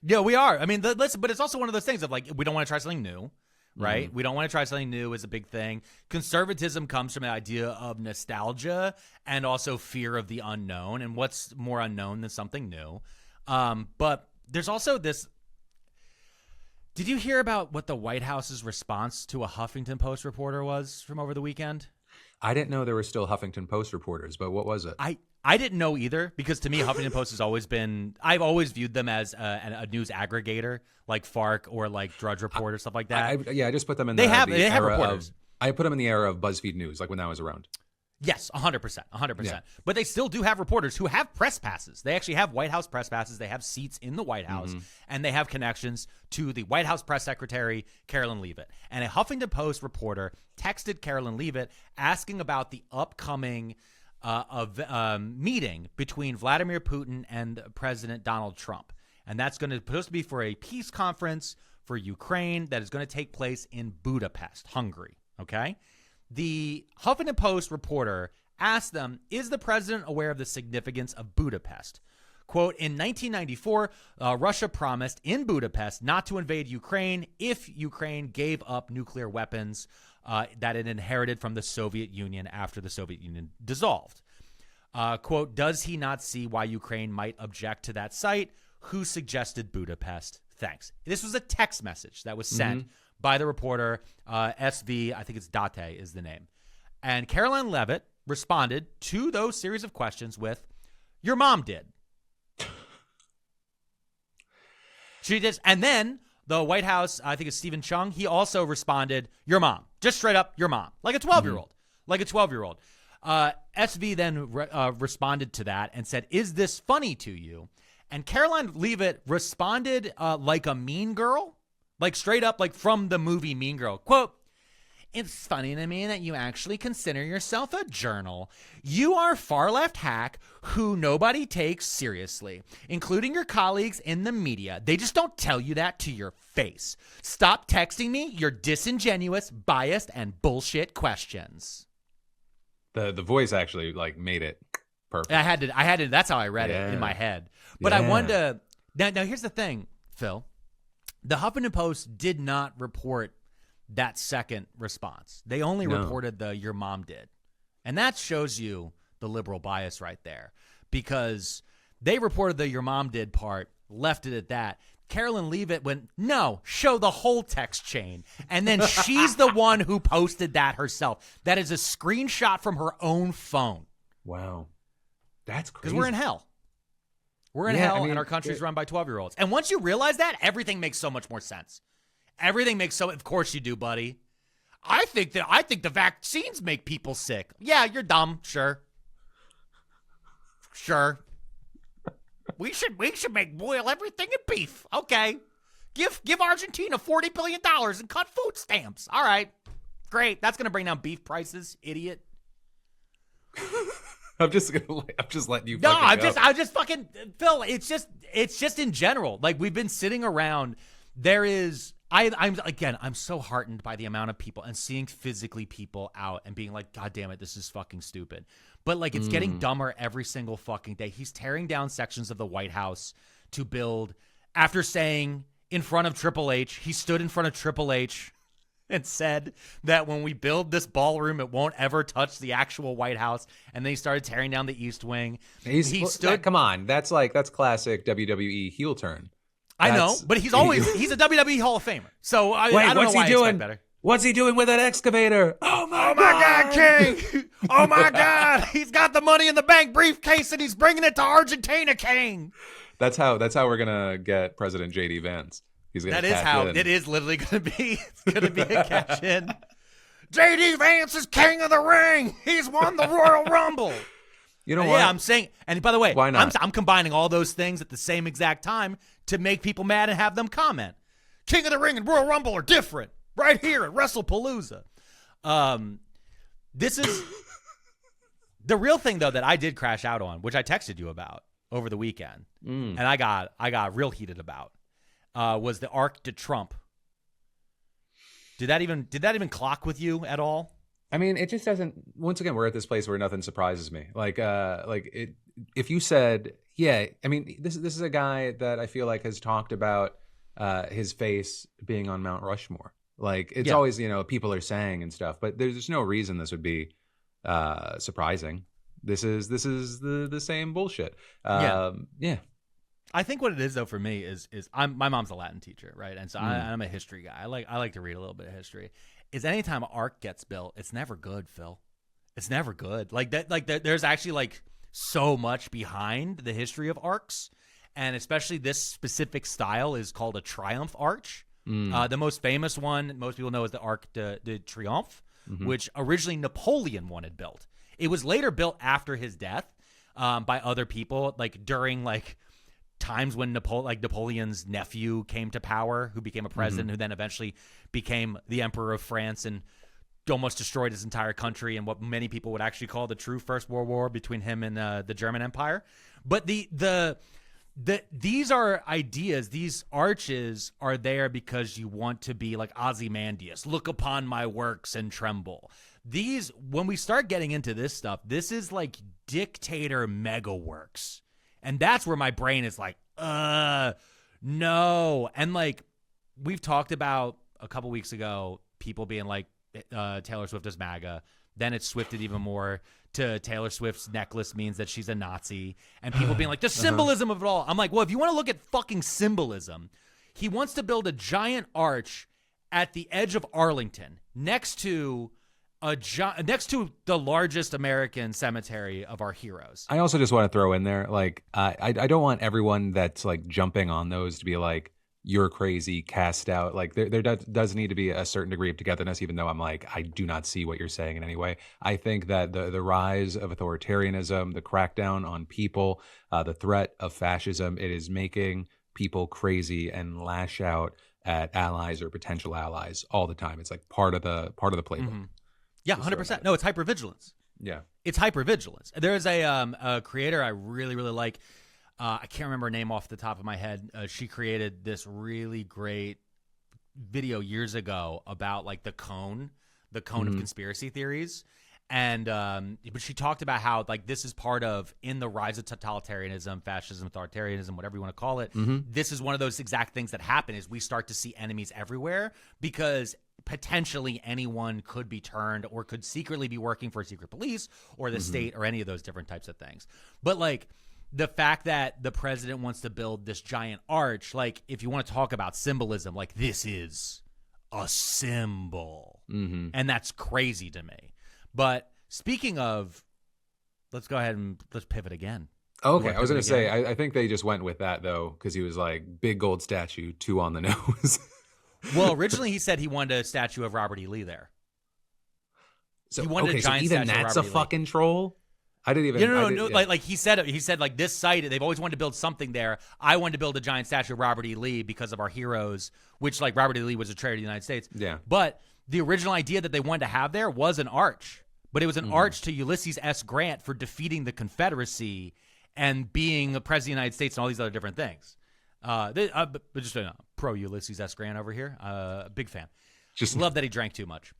Yeah, we are. I mean, but it's also one of those things of like, we don't want to try something new, right? Mm-hmm. We don't want to try something new is a big thing. Conservatism comes from the idea of nostalgia and also fear of the unknown. And what's more unknown than something new? But there's also this. Did you hear about what the White House's response to a Huffington Post reporter was from over the weekend? I didn't know there were still Huffington Post reporters, but what was it? I didn't know either, because to me, Huffington Post has always been, I've always viewed them as a news aggregator, like FARC or like Drudge Report or stuff like that. I just put them in they have reporters. I put them in the era of BuzzFeed News, like when that was around. Yes, 100%. Yeah. But they still do have reporters who have press passes. They actually have White House press passes. They have seats in the White House, and they have connections to the White House press secretary, Carolyn Leavitt. And a Huffington Post reporter texted Carolyn Leavitt asking about the upcoming meeting between Vladimir Putin and President Donald Trump. and that's supposed to be for a peace conference for Ukraine that is going to take place in Budapest, Hungary. Okay? The Huffington Post reporter asked them, is the president aware of the significance of Budapest? Quote, in 1994, Russia promised in Budapest not to invade Ukraine if Ukraine gave up nuclear weapons that it inherited from the Soviet Union after the Soviet Union dissolved. Quote, does he not see why Ukraine might object to that site? Who suggested Budapest? Thanks. This was a text message that was sent by the reporter, SV, I think it's Date is the name. And Caroline Leavitt responded to those series of questions with, your mom did. She just, and then the White House, I think it's Stephen Chung, he also responded, your mom. Just straight up, your mom. Like a 12-year-old. Like a 12-year-old. SV then responded to that and said, is this funny to you? And Caroline Leavitt responded like a mean girl. Like straight up, like from the movie Mean Girl. Quote, it's funny to me that you actually consider yourself a journal. You are far-left hack who nobody takes seriously, including your colleagues in the media. They just don't tell you that to your face. Stop texting me your disingenuous, biased, and bullshit questions. The voice actually like made it perfect. I had to. That's how I read it in my head. But I wanted to. Now here's the thing, Phil. The Huffington Post did not report that second response. They only reported the your mom did. And that shows you the liberal bias right there. Because they reported the your mom did part, left it at that. Caroline Leavitt went, no, show the whole text chain. And then she's the one who posted that herself. That is a screenshot from her own phone. Wow. That's crazy. Because we're in hell. We're in hell, and our country's run by 12-year-olds. And once you realize that, everything makes so much more sense. Everything makes so. Of course you do, buddy. I think the vaccines make people sick. Yeah, you're dumb. Sure. We should boil everything in beef. Okay. Give Argentina $40 billion and cut food stamps. All right. Great. That's gonna bring down beef prices, idiot. I'm just letting you. No, I'm just fucking Phil. It's just in general. Like we've been sitting around. There is. I'm so heartened by the amount of people and seeing physically people out and being like, God damn it, this is fucking stupid. But like it's getting dumber every single fucking day. He's tearing down sections of the White House to build after saying in front of Triple H, he stood in front of Triple H and said that when we build this ballroom, it won't ever touch the actual White House. And then he started tearing down the East Wing. Come on. That's classic WWE heel turn. I know, but he's a WWE Hall of Famer. So I don't know why I expect better. What's he doing with that excavator? Oh my God, King! Oh my God, he's got the Money in the Bank briefcase and he's bringing it to Argentina, King. That's how we're gonna get President JD Vance. He's gonna. That is how it is. Literally gonna be. It's gonna be a cash in. JD Vance is King of the Ring. He's won the Royal Rumble. You know what? Yeah, I'm saying, and by the way, why not? I'm combining all those things at the same exact time to make people mad and have them comment. King of the Ring and Royal Rumble are different. Right here at WrestlePalooza. This is the real thing, though, that I did crash out on, which I texted you about over the weekend, and I got real heated about, was the Arc de Trump. Did that even clock with you at all? I mean, it just doesn't. Once again, we're at this place where nothing surprises me. If you said, yeah, I mean, this is a guy that I feel like has talked about his face being on Mount Rushmore. Like it's always, people are saying and stuff, but there's no reason this would be surprising. This is the same bullshit. Yeah. I think what it is though for me is my mom's a Latin teacher, right? And so I'm a history guy. I like to read a little bit of history. Is anytime an arc gets built, it's never good, Phil. It's never good. There's actually so much behind the history of arcs, and especially this specific style is called a triumph arch. The most famous one most people know is the Arc de Triomphe, which originally Napoleon wanted built. It was later built after his death by other people, during times when Napoleon's nephew came to power, who became a president, who then eventually became the Emperor of France and almost destroyed his entire country in what many people would actually call the true First World War between him and the German Empire. But the these are ideas. These arches are there because you want to be like Ozymandias. Look upon my works and tremble. These, when we start getting into this stuff, this is like dictator mega works. And that's where my brain is like, no. And like, we've talked about a couple weeks ago, people being like, Taylor Swift is MAGA. Then it's swifted even more to Taylor Swift's necklace means that she's a Nazi. And people being like, the symbolism of it all. I'm like, well, if you want to look at fucking symbolism, he wants to build a giant arch at the edge of Arlington next to the largest American cemetery of our heroes. I also just want to throw in there, like, I don't want everyone that's like jumping on those to be like, you're crazy, cast out. Like there does need to be a certain degree of togetherness, even though I'm like, I do not see what you're saying in any way. I think that the rise of authoritarianism, the crackdown on people, the threat of fascism, it is making people crazy and lash out at allies or potential allies all the time. It's like part of the playbook. Mm-hmm. Yeah, 100%. No, it's hypervigilance. Yeah. It's hypervigilance. There's a creator I really, really like. I can't remember her name off the top of my head. She created this really great video years ago about like the cone of conspiracy theories. And but she talked about how like this is part of, in the rise of totalitarianism, fascism, authoritarianism, whatever you want to call it. This is one of those exact things that happen, is we start to see enemies everywhere because potentially anyone could be turned or could secretly be working for secret police or the state or any of those different types of things. But like the fact that the president wants to build this giant arch, like if you want to talk about symbolism, like this is a symbol. And that's crazy to me. But speaking of, let's go ahead and let's pivot again. Okay, I was going to say, I think they just went with that though, because he was like, big gold statue, 2 on the nose. Well, originally he said he wanted a statue of Robert E. Lee there. So he wanted a giant so even statue that's of a Robert fucking troll? I didn't even. No. Like he said like this site, they've always wanted to build something there. I wanted to build a giant statue of Robert E. Lee because of our heroes, which like Robert E. Lee was a traitor to the United States. Yeah. But the original idea that they wanted to have there was an arch, but it was an arch to Ulysses S. Grant for defeating the Confederacy and being the president of the United States and all these other different things. But just pro Ulysses S. Grant over here. Big fan. Just love that he drank too much.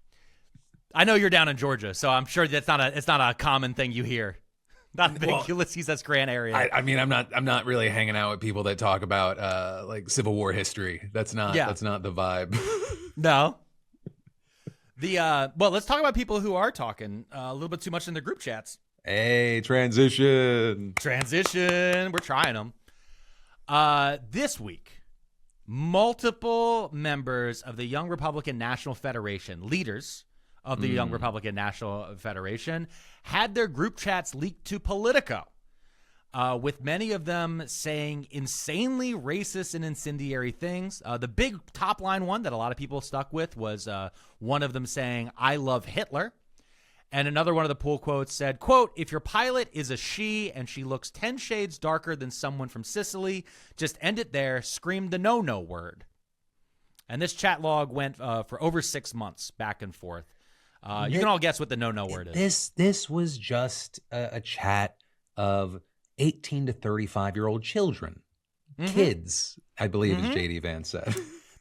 I know you're down in Georgia, so I'm sure that's it's not a common thing you hear. Not a big Ulysses S. Grant area. I mean, I'm not really hanging out with people that talk about like Civil War history. That's not the vibe. No. Well, let's talk about people who are talking a little bit too much in the group chats. Hey, transition. We're trying them. This week, multiple members of the Young Republican National Federation, leaders of the Young Republican National Federation, had their group chats leaked to Politico, with many of them saying insanely racist and incendiary things. The big top line one that a lot of people stuck with was one of them saying, "I love Hitler." And another one of the pull quotes said, quote, "If your pilot is a she and she looks 10 shades darker than someone from Sicily, just end it there, scream the no word." And this chat log went for over 6 months back and forth. You can all guess what the no word is. This was just a chat of 18 to 35-year-old children. Kids, I believe, as J.D. Vance said.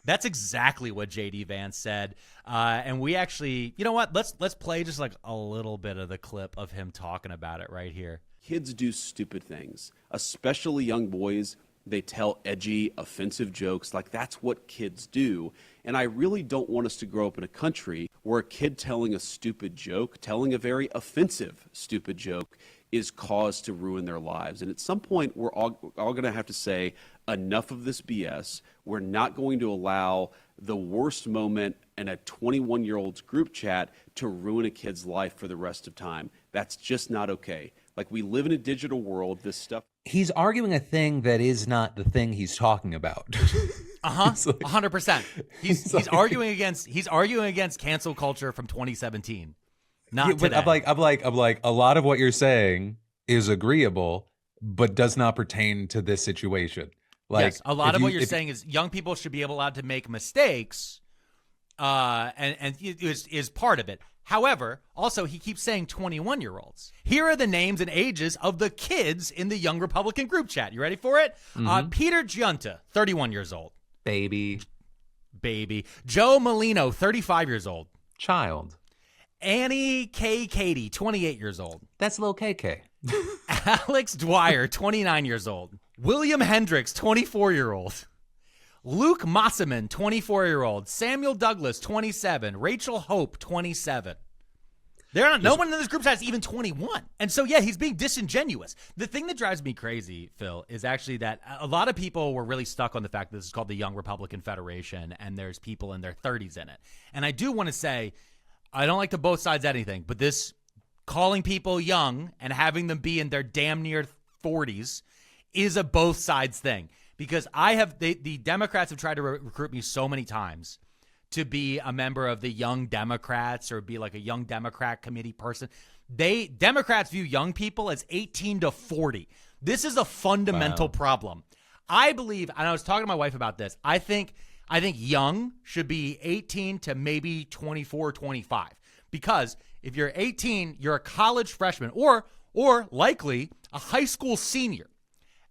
That's exactly what J.D. Vance said. And we actually, you know what? Let's play just like a little bit of the clip of him talking about it right here. Kids do stupid things, especially young boys. They tell edgy, offensive jokes. Like, that's what kids do. And I really don't want us to grow up in a country where a kid telling a stupid joke, telling a very offensive stupid joke, is cause to ruin their lives. And at some point, we're all going to have to say, enough of this BS. We're not going to allow the worst moment in a 21-year-old's group chat to ruin a kid's life for the rest of time. That's just not okay. Like, we live in a digital world. This stuff. He's arguing a thing that is not the thing he's talking about. 100%. He's arguing against cancel culture from 2017. Not today. I'm like, a lot of what you're saying is agreeable, but does not pertain to this situation. Like, yes, a lot of what you're saying is young people should be allowed to make mistakes, and is part of it. However, also he keeps saying 21-year-olds. Here are the names and ages of the kids in the Young Republican group chat. You ready for it? Peter Giunta, 31 years old. Baby. Joe Molino, 35 years old. Child. Annie K. Katie, 28 years old. That's little KK. Alex Dwyer, 29 years old. William Hendricks, 24-year-old. Luke Mosselman, 24-year-old. Samuel Douglas, 27. Rachel Hope, 27. No one in this group chat is even 21. And so, yeah, he's being disingenuous. The thing that drives me crazy, Phil, is actually that a lot of people were really stuck on the fact that this is called the Young Republican Federation and there's people in their 30s in it. And I do want to say, I don't like to both sides anything, but this calling people young and having them be in their damn near 40s is a both sides thing. Because the Democrats have tried to recruit me so many times to be a member of the Young Democrats or be like a Young Democrat committee person. Democrats view young people as 18 to 40. This is a fundamental problem. I believe, and I was talking to my wife about this, I think young should be 18 to maybe 24, 25. Because if you're 18, you're a college freshman or likely a high school senior.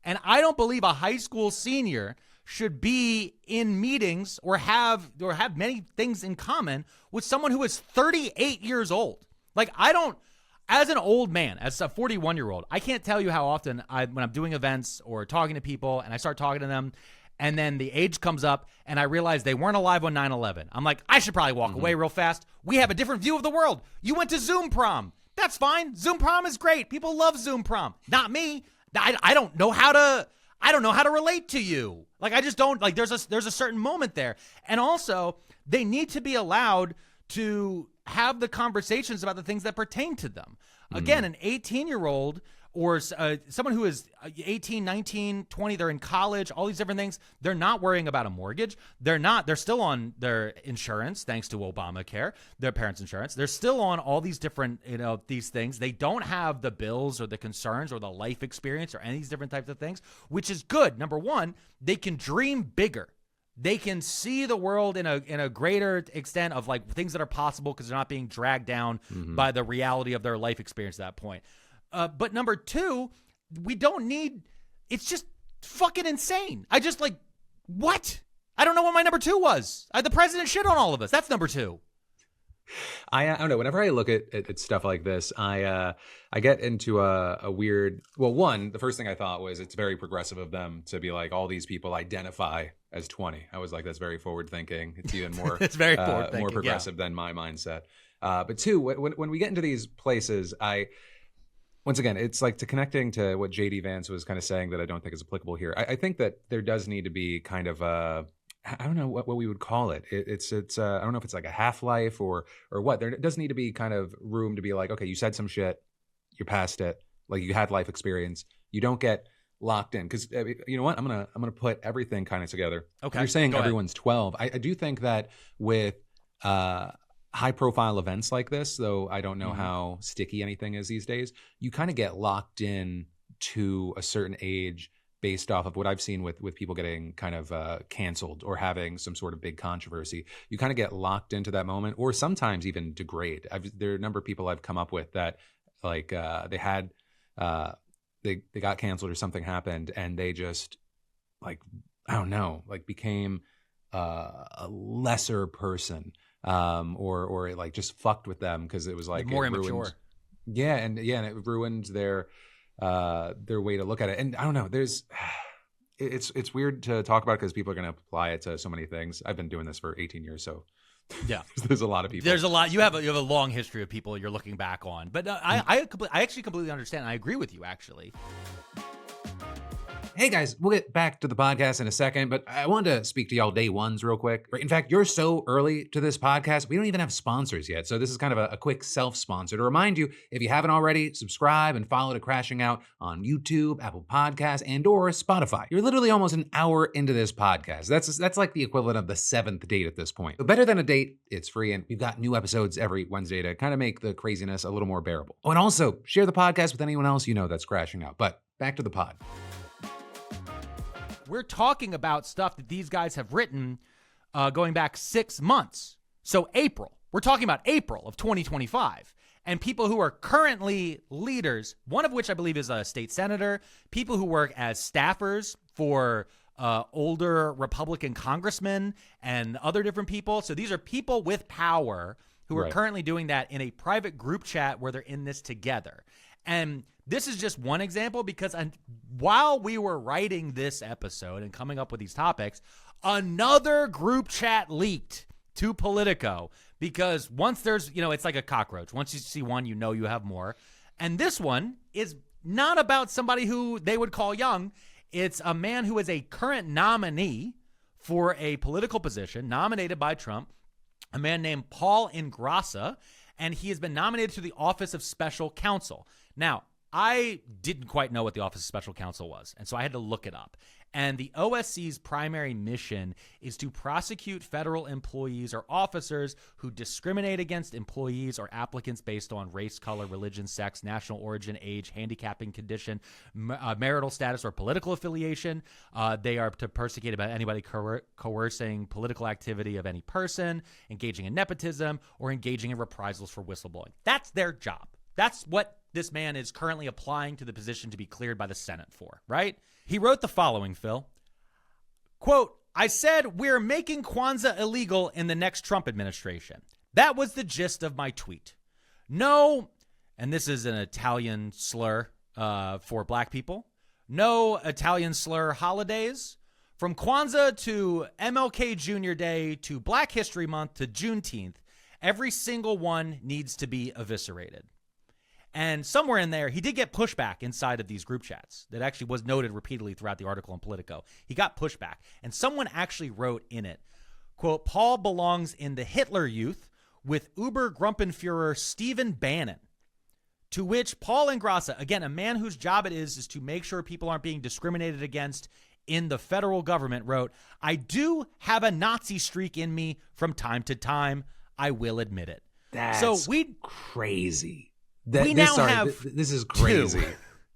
And I don't believe a high school senior should be in meetings or have many things in common with someone who is 38 years old. Like, as an old man, as a 41-year-old, I can't tell you how often when I'm doing events or talking to people and I start talking to them and then the age comes up and I realize they weren't alive on 9/11. I'm like, I should probably walk away real fast. We have a different view of the world. You went to Zoom prom. That's fine. Zoom prom is great. People love Zoom prom. Not me. I don't know how to relate to you. Like, I just don't, like, there's a certain moment there. And also, they need to be allowed to have the conversations about the things that pertain to them. Again, an 18-year-old or someone who is 18, 19, 20, they're in college, all these different things, they're not worrying about a mortgage. They're still on their insurance, thanks to Obamacare, their parents' insurance. They're still on all these different, these things. They don't have the bills or the concerns or the life experience or any of these different types of things, which is good. Number one, they can dream bigger. They can see the world in a greater extent of like things that are possible because they're not being dragged down by the reality of their life experience at that point. But number two, we don't need, it's just fucking insane. I just what? I don't know what my number two was. The president shit on all of us. That's number two. I don't know. Whenever I look at stuff like this, I get into a weird, well, one, the first thing I thought was it's very progressive of them to be like, all these people identify as 20. I was like, that's very forward thinking. It's even more, it's very forward thinking, more progressive than my mindset. But two, when we get into these places, once again, it's like connecting to what J.D. Vance was kind of saying that I don't think is applicable here. I think that there does need to be kind of I don't know what we would call it. It's I don't know if it's like a half-life or what. There does need to be kind of room to be like, okay, you said some shit, you're past it, like you had life experience. You don't get locked in because you know what? I'm gonna put everything kind of together. Okay, you're saying everyone's 12. I do think that with high-profile events like this, though I don't know how sticky anything is these days, you kind of get locked in to a certain age based off of what I've seen with people getting kind of canceled or having some sort of big controversy. You kind of get locked into that moment or sometimes even degrade. There are a number of people I've come up with that like they got canceled or something happened and they just like, I don't know, like became a lesser person. Or it like just fucked with them because it was like more immature. And it ruined their way to look at it. And I don't know, it's weird to talk about because people are going to apply it to so many things. I've been doing this for 18 years, so yeah, there's a lot of people. There's a lot. You have a long history of people you're looking back on. But I actually completely understand. I agree with you actually. Hey guys, we'll get back to the podcast in a second, but I wanted to speak to y'all day ones real quick. In fact, you're so early to this podcast, we don't even have sponsors yet. So this is kind of a quick self-sponsor to remind you, if you haven't already, subscribe and follow to Crashing Out on YouTube, Apple Podcasts, and or Spotify. You're literally almost an hour into this podcast. That's like the equivalent of the 7th date at this point. But better than a date, it's free, and we've got new episodes every Wednesday to kind of make the craziness a little more bearable. Oh, and also, share the podcast with anyone else you know that's crashing out. But back to the pod. We're talking about stuff that these guys have written going back 6 months. So April. We're talking about April of 2025. And people who are currently leaders, one of which I believe is a state senator, people who work as staffers for older Republican congressmen and other different people. So these are people with power who are currently doing that in a private group chat where they're in this together. And this is just one example because while we were writing this episode and coming up with these topics, another group chat leaked to Politico because once there's, it's like a cockroach. Once you see one, you have more. And this one is not about somebody who they would call young. It's a man who is a current nominee for a political position nominated by Trump, a man named Paul Ingrassia, and he has been nominated to the Office of Special Counsel. Now, I didn't quite know what the Office of Special Counsel was, and so I had to look it up. And the OSC's primary mission is to prosecute federal employees or officers who discriminate against employees or applicants based on race, color, religion, sex, national origin, age, handicapping condition, marital status, or political affiliation. They are to persecute about anybody coercing political activity of any person, engaging in nepotism, or engaging in reprisals for whistleblowing. That's their job. That's what this man is currently applying to the position to be cleared by the Senate for, right? He wrote the following, Phil. Quote, I said we're making Kwanzaa illegal in the next Trump administration. That was the gist of my tweet. No, and this is an Italian slur for black people. No Italian slur holidays. From Kwanzaa to MLK Jr. Day to Black History Month to Juneteenth, every single one needs to be eviscerated. And somewhere in there, he did get pushback inside of these group chats that actually was noted repeatedly throughout the article in Politico. He got pushback. And someone actually wrote in it, quote, Paul belongs in the Hitler Youth with Uber-Grumpenführer Stephen Bannon. To which Paul Ingrassia, again, a man whose job it is to make sure people aren't being discriminated against in the federal government, wrote, I do have a Nazi streak in me from time to time. I will admit it. That's crazy. This is crazy.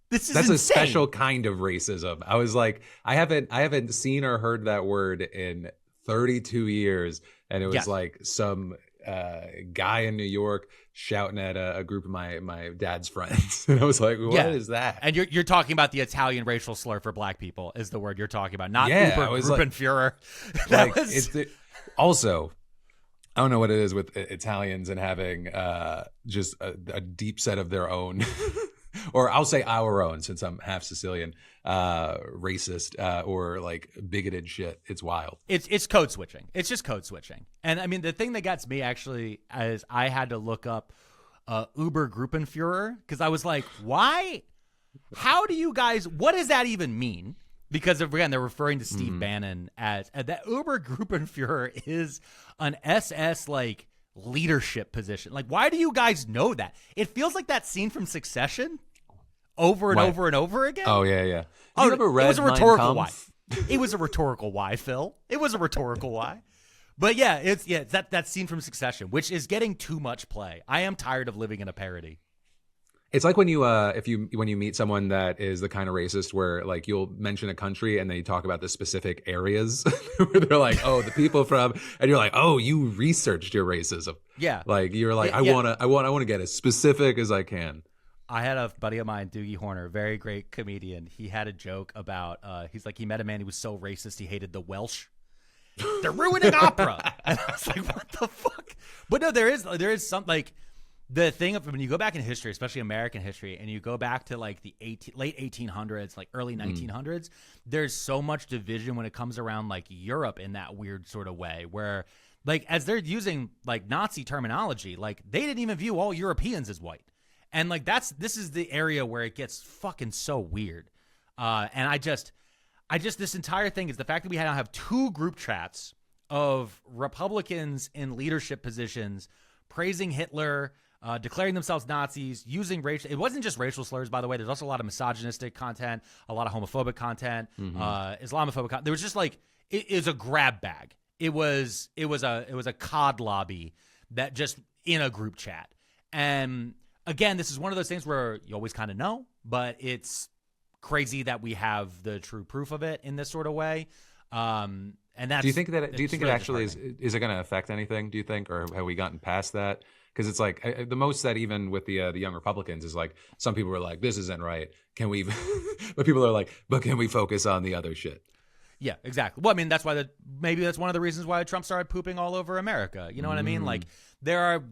This is That's insane. A special kind of racism. I was like, I haven't seen or heard that word in 32 years, and it was like some guy in New York shouting at a group of my dad's friends, and I was like, what is that? And you're talking about the Italian racial slur for black people is the word you're talking about, not Uber-Gruppenführer. Also, I don't know what it is with Italians and having just a deep set of their own, or I'll say our own, since I'm half Sicilian, racist or like bigoted shit. It's wild. It's code switching. It's just code switching. And I mean, the thing that gets me actually is I had to look up Uber-Gruppenführer because I was like, why? How do you guys? What does that even mean? Because, again, they're referring to Steve Bannon as that Uber-Gruppenführer is an SS, like, leadership position. Like, why do you guys know that? It feels like that scene from Succession over and over and over again. Oh, yeah, yeah. It was a rhetorical why. It was a rhetorical why, Phil. It was a rhetorical why. But, yeah, it's that scene from Succession, which is getting too much play. I am tired of living in a parody. It's like when you when you meet someone that is the kind of racist where like you'll mention a country and then you talk about the specific areas where they're like, oh, the people from, and you're like, oh, you researched your racism. Yeah. Like you're like, I want to get as specific as I can. I had a buddy of mine, Doogie Horner, very great comedian. He had a joke about he's like, he met a man who was so racist he hated the Welsh. They're ruining opera. And I was like, what the fuck? But no, there is some like. The thing of when you go back in history, especially American history, and you go back to like the late 1800s, like early 1900s, there's so much division when it comes around like Europe in that weird sort of way where like as they're using like Nazi terminology, like they didn't even view all Europeans as white. And like this is the area where it gets fucking so weird. And I just this entire thing is the fact that we now have two group chats of Republicans in leadership positions praising Hitler, declaring themselves Nazis, using racial. It wasn't just racial slurs, by the way. There's also a lot of misogynistic content, a lot of homophobic content, Islamophobic content. There was just like it is a grab bag. It was a COD lobby that just in a group chat. And again, this is one of those things where you always kind of know, but it's crazy that we have the true proof of it in this sort of way. And that's, do you think it really actually is it going to affect anything? Do you think, or have we gotten past that? Because it's like the most that even with the young Republicans is like some people were like, this isn't right. Can we? But people are like, but can we focus on the other shit? Yeah, exactly. Well, I mean, that's why maybe that's one of the reasons why Trump started pooping all over America. You know what I mean? Like,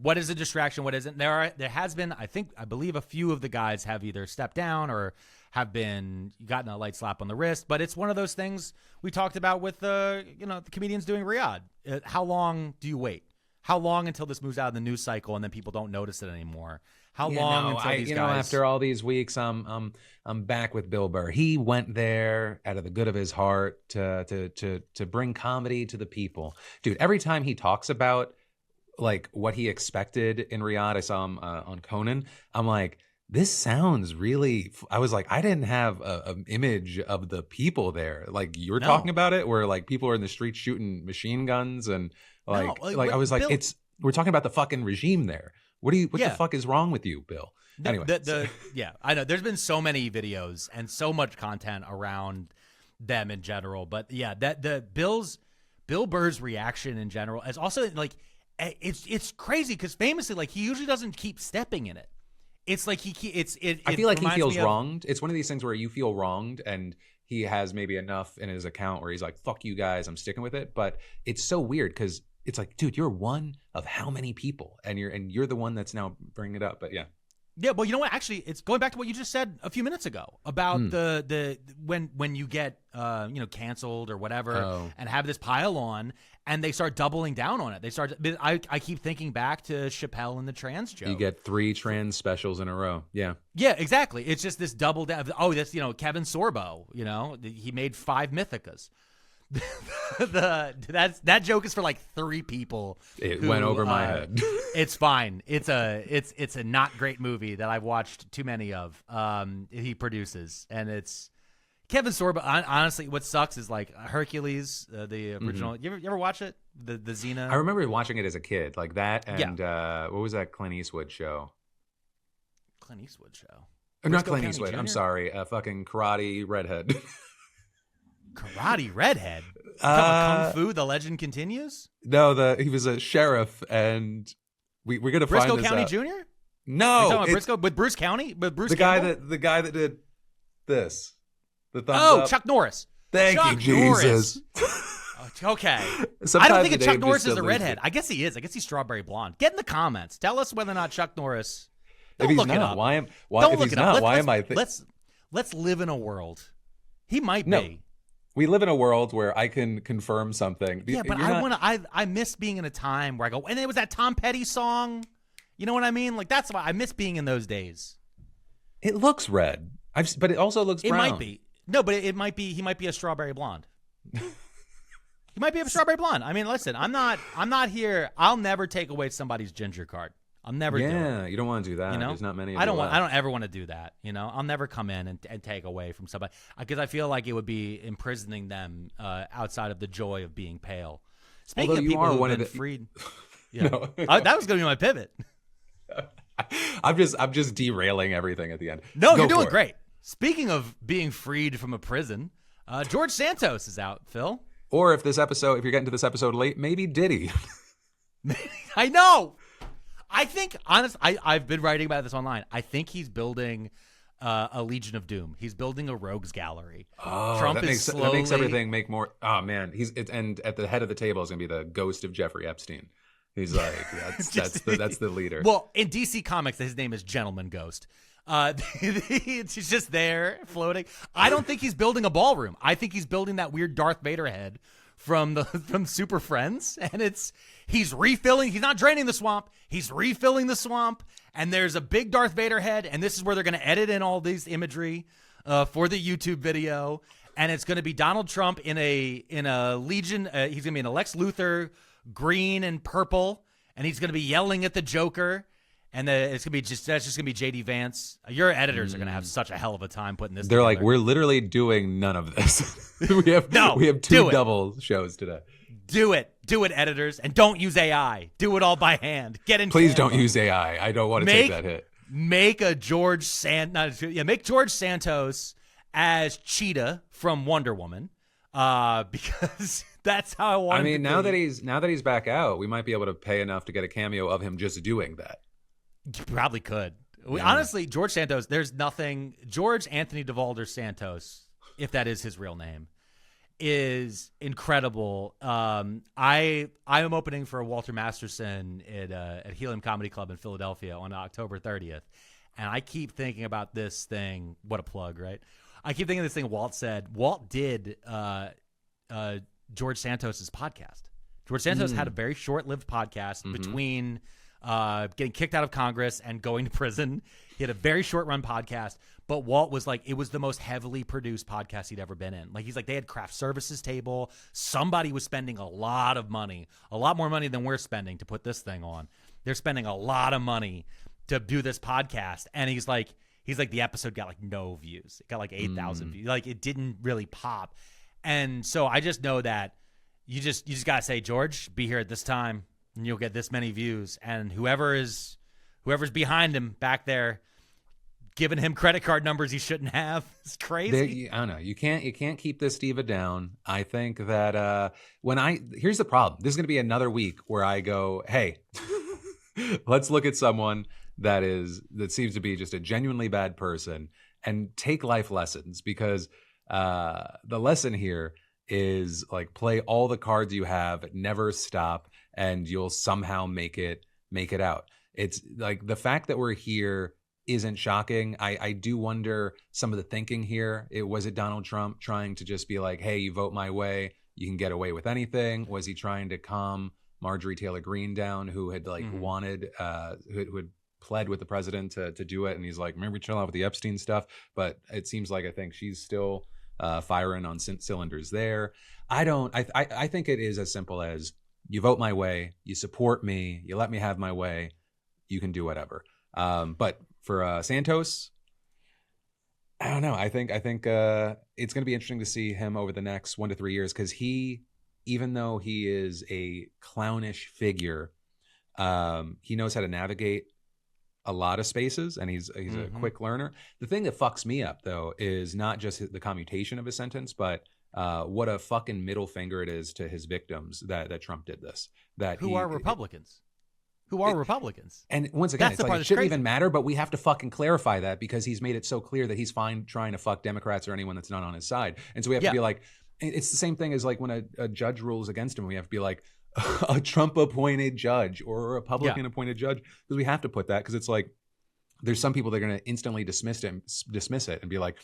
what is a distraction? What isn't? There has been, I believe a few of the guys have either stepped down or have gotten a light slap on the wrist. But it's one of those things we talked about with the comedians doing Riyadh. How long do you wait? How long until this moves out of the news cycle and then people don't notice it anymore? How long until these guys? After all these weeks, I'm back with Bill Burr. He went there out of the good of his heart to bring comedy to the people. Dude, every time he talks about like what he expected in Riyadh, I saw him on Conan. I'm like, this sounds really. I was like, I didn't have an image of the people there. Like you're talking about it, where like people are in the streets shooting machine guns and I was like, Bill, we're talking about the fucking regime there. What the fuck is wrong with you, Bill? Anyway, yeah, I know. There's been so many videos and so much content around them in general, but yeah, Bill Burr's reaction in general is also like it's crazy because famously, like he usually doesn't keep stepping in it. It's like I feel like he feels wronged. It's one of these things where you feel wronged and he has maybe enough in his account where he's like, fuck you guys, I'm sticking with it. But it's so weird because it's like, dude, you're one of how many people, and you're the one that's now bringing it up. But yeah, well, you know what? Actually, it's going back to what you just said a few minutes ago about the when you get canceled or whatever and have this pile on, and they start doubling down on it. I keep thinking back to Chappelle and the trans joke. You get 3 trans specials in a row. Yeah, exactly. It's just this double down. Oh, that's Kevin Sorbo. He made 5 Mythicas. That joke is for like 3 people. It went over my head. It's fine. It's a not great movie that I've watched too many of. He produces, and it's Kevin Sorbo. Honestly, what sucks is like Hercules, the original. You ever watch it? The Xena. I remember watching it as a kid, like that, and what was that Clint Eastwood show? Clint Eastwood show. Not Clint Eastwood. I'm sorry. Fucking Karate Redhead. Karate Redhead? Kung Fu, The Legend Continues? No, he was a sheriff, and we're gonna Briscoe find this County out. Jr.? No, talking about Briscoe with Bruce County, with Bruce. The guy that did this, the thumbs up. Chuck Norris. Thank you, Jesus. Okay. Sometimes I don't think of Chuck Norris as a redhead. I guess he is. I guess he's strawberry blonde. Get in the comments. Tell us whether or not Chuck Norris. Don't look it up. Why am I? Let's live in a world. He might be. We live in a world where I can confirm something. Yeah, but I miss being in a time where I go, and it was that Tom Petty song. You know what I mean? Like that's why I miss being in those days. It looks red, but it also looks brown. It might be. No, but it might be. He might be a strawberry blonde. He might be a strawberry blonde. I mean, listen, I'm not here. I'll never take away somebody's ginger card. I'll never do it. Yeah, you don't want to do that. There's not many of I don't ever want to do that. I'll never come in and take away from somebody because I feel like it would be imprisoning them outside of the joy of being pale. Speaking of people who've been freed. Yeah. No. That was going to be my pivot. I'm just derailing everything at the end. No, you're doing great. Speaking of being freed from a prison, George Santos is out, Phil. Or if you're getting to this episode late, maybe Diddy. I know. I think, honestly, I've been writing about this online. I think he's building a Legion of Doom. He's building a rogues gallery. Oh, that makes everything make more. Oh man, and at the head of the table is gonna be the ghost of Jeffrey Epstein. He's like, that's the leader. Well, in DC Comics, his name is Gentleman Ghost. He's just there floating. I don't think he's building a ballroom. I think he's building that weird Darth Vader head from Super Friends, and he's refilling. He's not draining the swamp. He's refilling the swamp, and there's a big Darth Vader head, and this is where they're going to edit in all these imagery for the YouTube video, and it's going to be Donald Trump in a Legion. He's going to be in a Lex Luthor green and purple, and he's going to be yelling at the Joker. And that's just going to be JD Vance. Your editors are going to have such a hell of a time putting this They're together. like, we're literally doing none of this. we have 2 double shows today. Do it, editors, and don't use AI. Do it all by hand. Get in. Please don't use AI. I don't want to take that hit. Make George Santos as Cheetah from Wonder Woman. because that's how I want. I mean, now that he's back out, we might be able to pay enough to get a cameo of him just doing that. You probably could. Yeah. Honestly, George Santos, there's nothing. George Anthony DeValder Santos, if that is his real name, is incredible. I am opening for Walter Masterson at Helium Comedy Club in Philadelphia on October 30th, and I keep thinking about this thing. What a plug, right? I keep thinking of this thing Walt said. Walt did George Santos's podcast. George Santos had a very short-lived podcast between getting kicked out of Congress and going to prison. He had a very short-run podcast, but Walt was like, it was the most heavily produced podcast he'd ever been in. Like, he's like, they had craft services table. Somebody was spending a lot of money, a lot more money than we're spending to put this thing on. They're spending a lot of money to do this podcast, and he's like, the episode got like no views. It got like 8,000 views. Like, it didn't really pop. And so I just know that you just got to say, George, be here at this time and you'll get this many views. And whoever's behind him back there, giving him credit card numbers he shouldn't have, is crazy. I don't know. You can't keep this diva down. I think that here's the problem. This is going to be another week where I go, hey, let's look at someone that seems to be just a genuinely bad person and take life lessons, because the lesson here is like, play all the cards you have, never stop, and you'll somehow make it out. It's like, the fact that we're here isn't shocking. I do wonder some of the thinking here. Was it Donald Trump trying to just be like, hey, you vote my way, you can get away with anything? Was he trying to calm Marjorie Taylor Greene down, who had wanted, who had pled with the president to do it, and he's like, maybe chill out with the Epstein stuff? But it seems like, I think she's still firing on cylinders there. I think it is as simple as, you vote my way, you support me, you let me have my way, you can do whatever. But for Santos, I don't know. I think it's going to be interesting to see him over the next 1 to 3 years, because even though he is a clownish figure, he knows how to navigate a lot of spaces, and he's a quick learner. The thing that fucks me up, though, is not just the commutation of his sentence, but what a fucking middle finger it is to his victims that Trump did this. Who are Republicans? And once again, it's like, it shouldn't even matter, but we have to fucking clarify that, because he's made it so clear that he's fine trying to fuck Democrats or anyone that's not on his side. And so we have to be like, it's the same thing as like when a judge rules against him, we have to be like, a Trump appointed judge or a Republican appointed judge, because we have to put that, because it's like, there's some people that are going to instantly dismiss it and be like,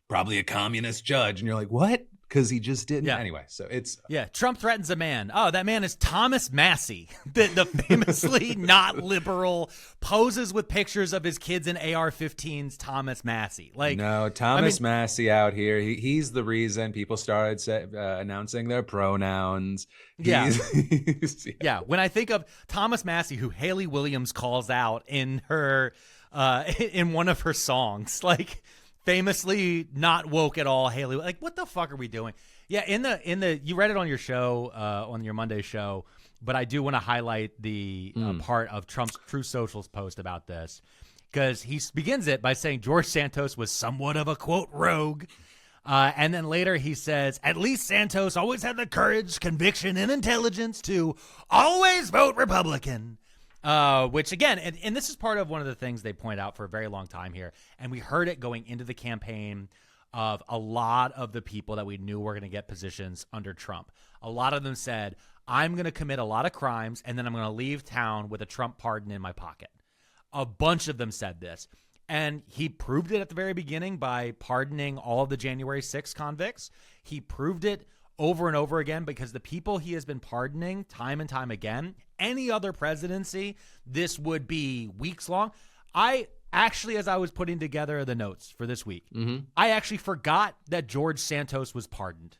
probably a communist judge, and you're like, what? Because he just didn't. Anyway, so it's Trump threatens a man. Oh, that man is Thomas Massey, the famously not liberal, poses with pictures of his kids in AR-15s. Thomas Massey, Thomas Massey out here. He's the reason people started announcing their pronouns. When I think of Thomas Massey, who Haley Williams calls out in her in one of her songs, like, famously not woke at all, Haley. Like, what the fuck are we doing? Yeah, in the you read it on your show, on your Monday show, but I do want to highlight the part of Trump's True Socials post about this, because he begins it by saying George Santos was somewhat of a, quote, rogue. And then later he says, at least Santos always had the courage, conviction, and intelligence to always vote Republican. Which again, and this is part of one of the things they point out for a very long time here, and we heard it going into the campaign of a lot of the people that we knew were going to get positions under Trump. A lot of them said, I'm going to commit a lot of crimes, and then I'm going to leave town with a Trump pardon in my pocket. A bunch of them said this, and he proved it at the very beginning by pardoning all of the January 6th convicts. He proved it over and over again, because the people he has been pardoning time and time again, any other presidency, this would be weeks long. I actually, as I was putting together the notes for this week, I actually forgot that George Santos was pardoned.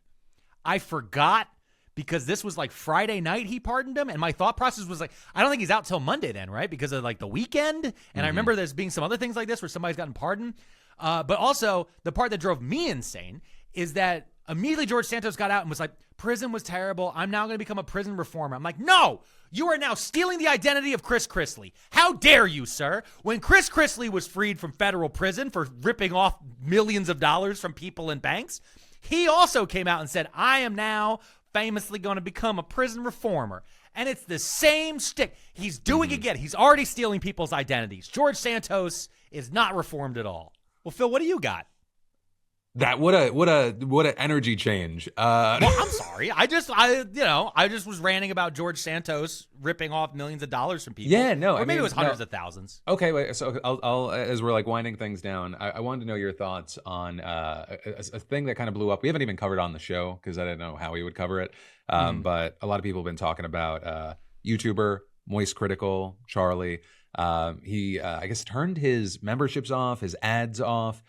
I forgot, because this was like Friday night he pardoned him, and my thought process was like, I don't think he's out till Monday then, right? Because of like the weekend. And I remember there's being some other things like this where somebody's gotten pardoned. But also the part that drove me insane is that immediately George Santos got out and was like, prison was terrible, I'm now going to become a prison reformer. I'm like, no, you are now stealing the identity of Chris Chrisley. How dare you, sir? When Chris Chrisley was freed from federal prison for ripping off millions of dollars from people and banks, He also came out and said, I am now famously going to become a prison reformer. And it's the same stick. He's doing it again. He's already stealing people's identities. George Santos is not reformed at all. Well, Phil, what do you got? That what a energy change. Well, I'm sorry. I just was ranting about George Santos ripping off millions of dollars from people. Yeah, no, or maybe it was hundreds of thousands. Okay, wait. So I'll as we're like winding things down, I wanted to know your thoughts on a thing that kind of blew up. We haven't even covered on the show because I didn't know how we would cover it. But a lot of people have been talking about YouTuber Moistcritical Charlie. He I guess turned his memberships off, his ads off.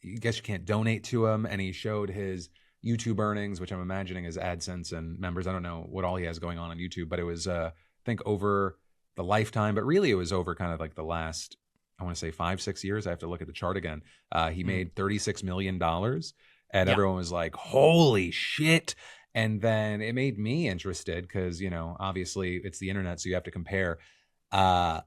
I guess you can't donate to him, and he showed his YouTube earnings, which I'm imagining is AdSense and members. I don't know what all he has going on YouTube, but it was I think over the lifetime, but really it was over kind of like the last, I want to say 5-6 years. I have to look at the chart again. He made $36 million, and everyone was like, holy shit. And then it made me interested because, obviously it's the internet, so you have to compare. I've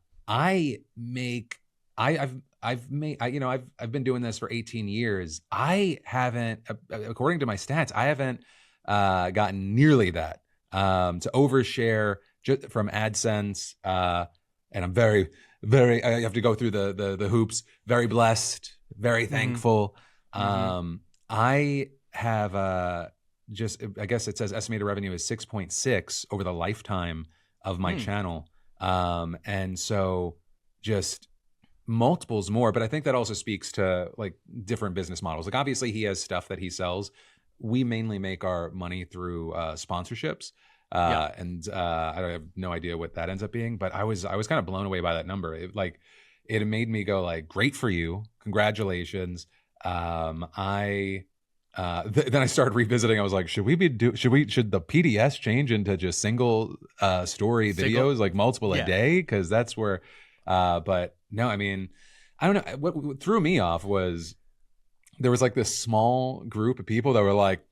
been doing this for 18 years. I haven't, according to my stats, I haven't gotten nearly that to overshare just from AdSense. And I'm very, very, I have to go through the hoops. Very blessed, very thankful. I have I guess it says estimated revenue is 6.6 over the lifetime of my channel. And so just multiples more, but I think that also speaks to like different business models. Like obviously he has stuff that he sells. We mainly make our money through sponsorships. And I have no idea what that ends up being, but I was kind of blown away by that number. It made me go like, great for you. Congratulations. Then I started revisiting. I was like, should the PDS change into just single story videos, like multiple a day? Cause that's where, but no, I mean, I don't know. What threw me off was there was like this small group of people that were like,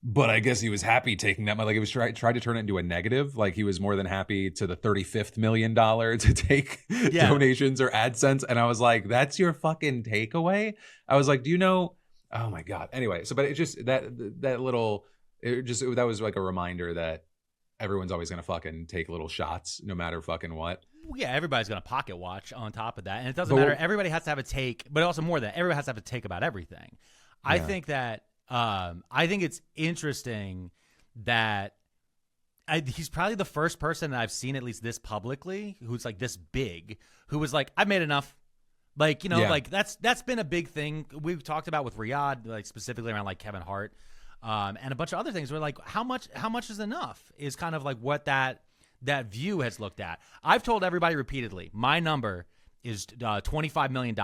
but I guess he was happy taking that. Like it was tried to turn it into a negative. Like he was more than happy to the $35th million to take donations or AdSense. And I was like, that's your fucking takeaway. I was like, do you know? Oh my God. Anyway, so, but it just, that was like a reminder that everyone's always going to fucking take little shots no matter fucking what. Yeah, everybody's going to pocket watch on top of that. And it doesn't matter. Everybody has to have a take, but also more than that, everybody has to have a take about everything. I think that, I think it's interesting that he's probably the first person that I've seen, at least this publicly, who's like this big, who was like, I've made enough. Like, like that's been a big thing we've talked about with Riyadh, like specifically around like Kevin Hart. And a bunch of other things. We're like, how much is enough is kind of like what that view has looked at. I've told everybody repeatedly, my number is $25 million.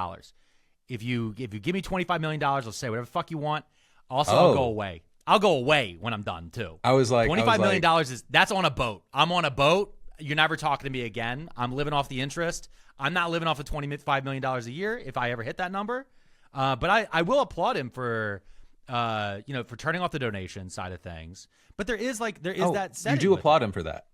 If you give me $25 million, I'll say whatever the fuck you want. Also, I'll go away. I'll go away when I'm done too. I was like, $25 million that's on a boat. I'm on a boat. You're never talking to me again. I'm living off the interest. I'm not living off of $25 million a year if I ever hit that number. But I will applaud him for turning off the donation side of things. But there is that setting. You do applaud him for that.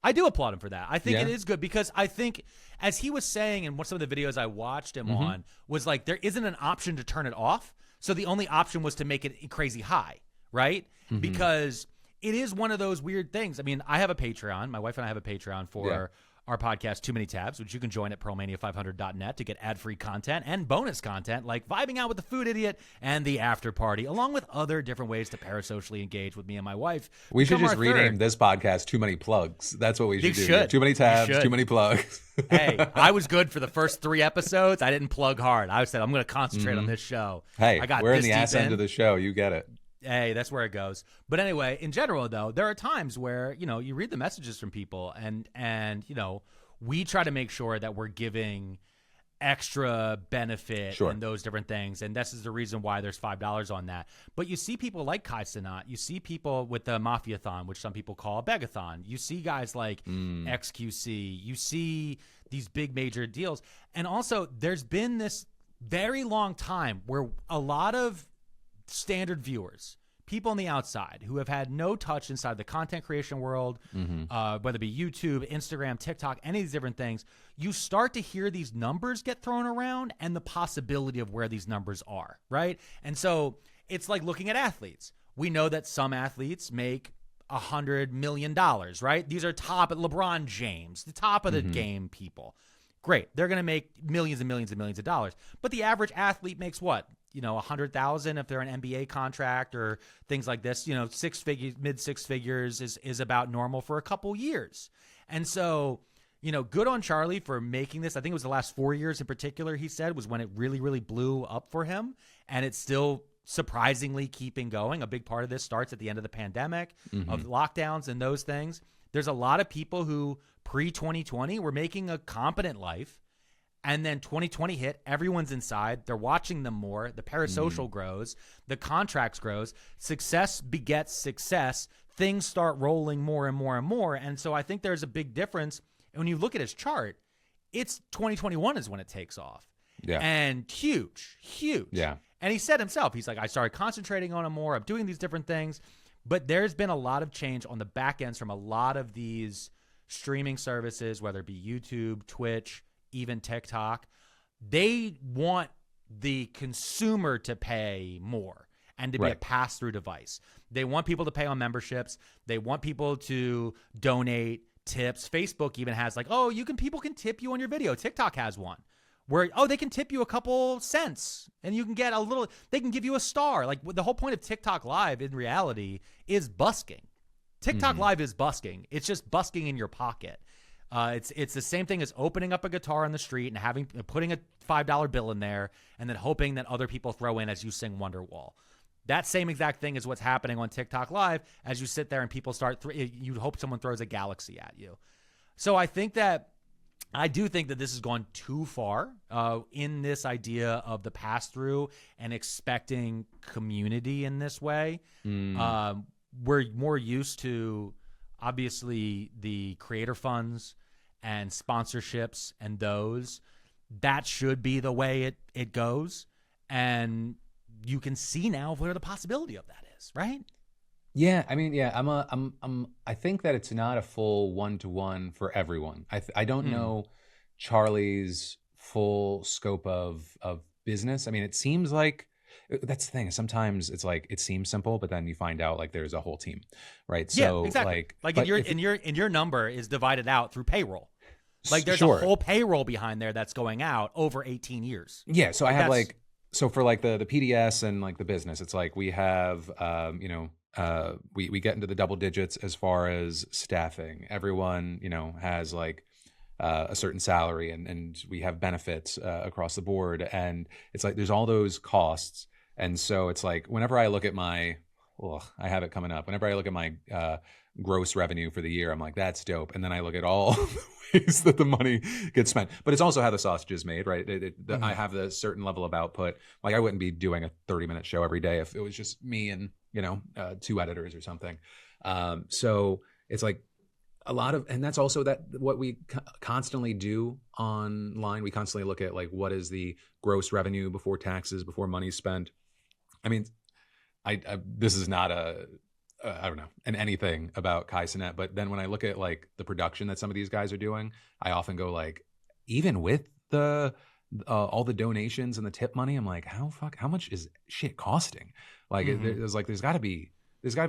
I do applaud him for that. I think it is good because I think, as he was saying in some of the videos I watched him on, was like there isn't an option to turn it off. So the only option was to make it crazy high, right? Because it is one of those weird things. I mean, I have a Patreon. My wife and I have a Patreon for our podcast, Too Many Tabs, which you can join at pearlmania500.net to get ad-free content and bonus content like vibing out with the food idiot and the after party, along with other different ways to parasocially engage with me and my wife. We should just rename this podcast Too Many Plugs. That's what we should do. Too Many Tabs, Too Many Plugs. Hey, I was good for the first 3 episodes. I didn't plug hard. I said, I'm going to concentrate on this show. Hey, we're in the ass end of the show. You get it. Hey, that's where it goes. But anyway, in general, though, there are times where, you read the messages from people and we try to make sure that we're giving extra benefit and those different things. And this is the reason why there's $5 on that. But you see people like Kai Cenat. You see people with the Mafia-thon, which some people call a Begathon. You see guys like XQC. You see these big major deals. And also, there's been this very long time where a lot of standard viewers, people on the outside who have had no touch inside the content creation world, whether it be YouTube, Instagram, TikTok, any of these different things, you start to hear these numbers get thrown around and the possibility of where these numbers are, right? And so it's like looking at athletes. We know that some athletes make $100 million, right? These are top at LeBron James, the top of the game people. Great. They're going to make millions and millions and millions of dollars. But the average athlete makes what? 100,000 if they're an NBA contract or things like this. Six figures, mid six figures is about normal for a couple years. And so, good on Charlie for making this. I think it was the last 4 years in particular, he said, was when it really, really blew up for him. And it's still surprisingly keeping going. A big part of this starts at the end of the pandemic, of lockdowns and those things. There's a lot of people who pre-2020 were making a competent life, and then 2020 hit, everyone's inside, they're watching them more, the parasocial grows, the contracts grows, success begets success, things start rolling more and more and more. And so I think there's a big difference. And when you look at his chart, it's 2021 is when it takes off. Yeah. And huge. Yeah. And he said himself, he's like, I started concentrating on it more. I'm doing these different things. But there's been a lot of change on the back ends from a lot of these streaming services, whether it be YouTube, Twitch, even TikTok. They want the consumer to pay more and to be a pass-through device. They want people to pay on memberships. They want people to donate tips. Facebook even has people can tip you on your video. TikTok has one where, they can tip you a couple cents and you can get they can give you a star. Like, the whole point of TikTok Live in reality is busking. TikTok Live is busking. It's just busking in your pocket. It's the same thing as opening up a guitar on the street and putting a $5 bill in there and then hoping that other people throw in as you sing Wonderwall. That same exact thing is what's happening on TikTok Live as you sit there and people start, you hope someone throws a galaxy at you. So I do think that this has gone too far in this idea of the pass-through and expecting community in this way. We're more used to, obviously, the creator funds and sponsorships and those. That should be the way it goes. And you can see now where the possibility of that is, right? Yeah, I mean, yeah, I think that it's not a full one-to-one for everyone. I don't know Charlie's full scope of business. I mean, it seems like that's the thing. Sometimes it's like it seems simple, but then you find out like there's a whole team, right? So yeah, exactly. Your number is divided out through payroll. Like there's sure. a whole payroll behind there that's going out over 18 years. Yeah, so I have so for like the PDS and like the business, it's like we have we get into the double digits as far as staffing. Everyone, has like a certain salary and we have benefits across the board. And it's like there's all those costs. And so it's like whenever I look at I have it coming up. Whenever I look at my gross revenue for the year, I'm like, that's dope. And then I look at all the ways that the money gets spent. But it's also how the sausage is made, right? I have the certain level of output. Like I wouldn't be doing a 30-minute show every day if it was just me and, 2 editors or something. So it's like a lot of, and that's also what we constantly do online. We constantly look at like, what is the gross revenue before taxes, before money's spent? I mean, this is not I don't know, and anything about Kai Cenat, but then when I look at like the production that some of these guys are doing, I often go like, even with the all the donations and the tip money, I'm like, how much is shit costing? Like, there's got to be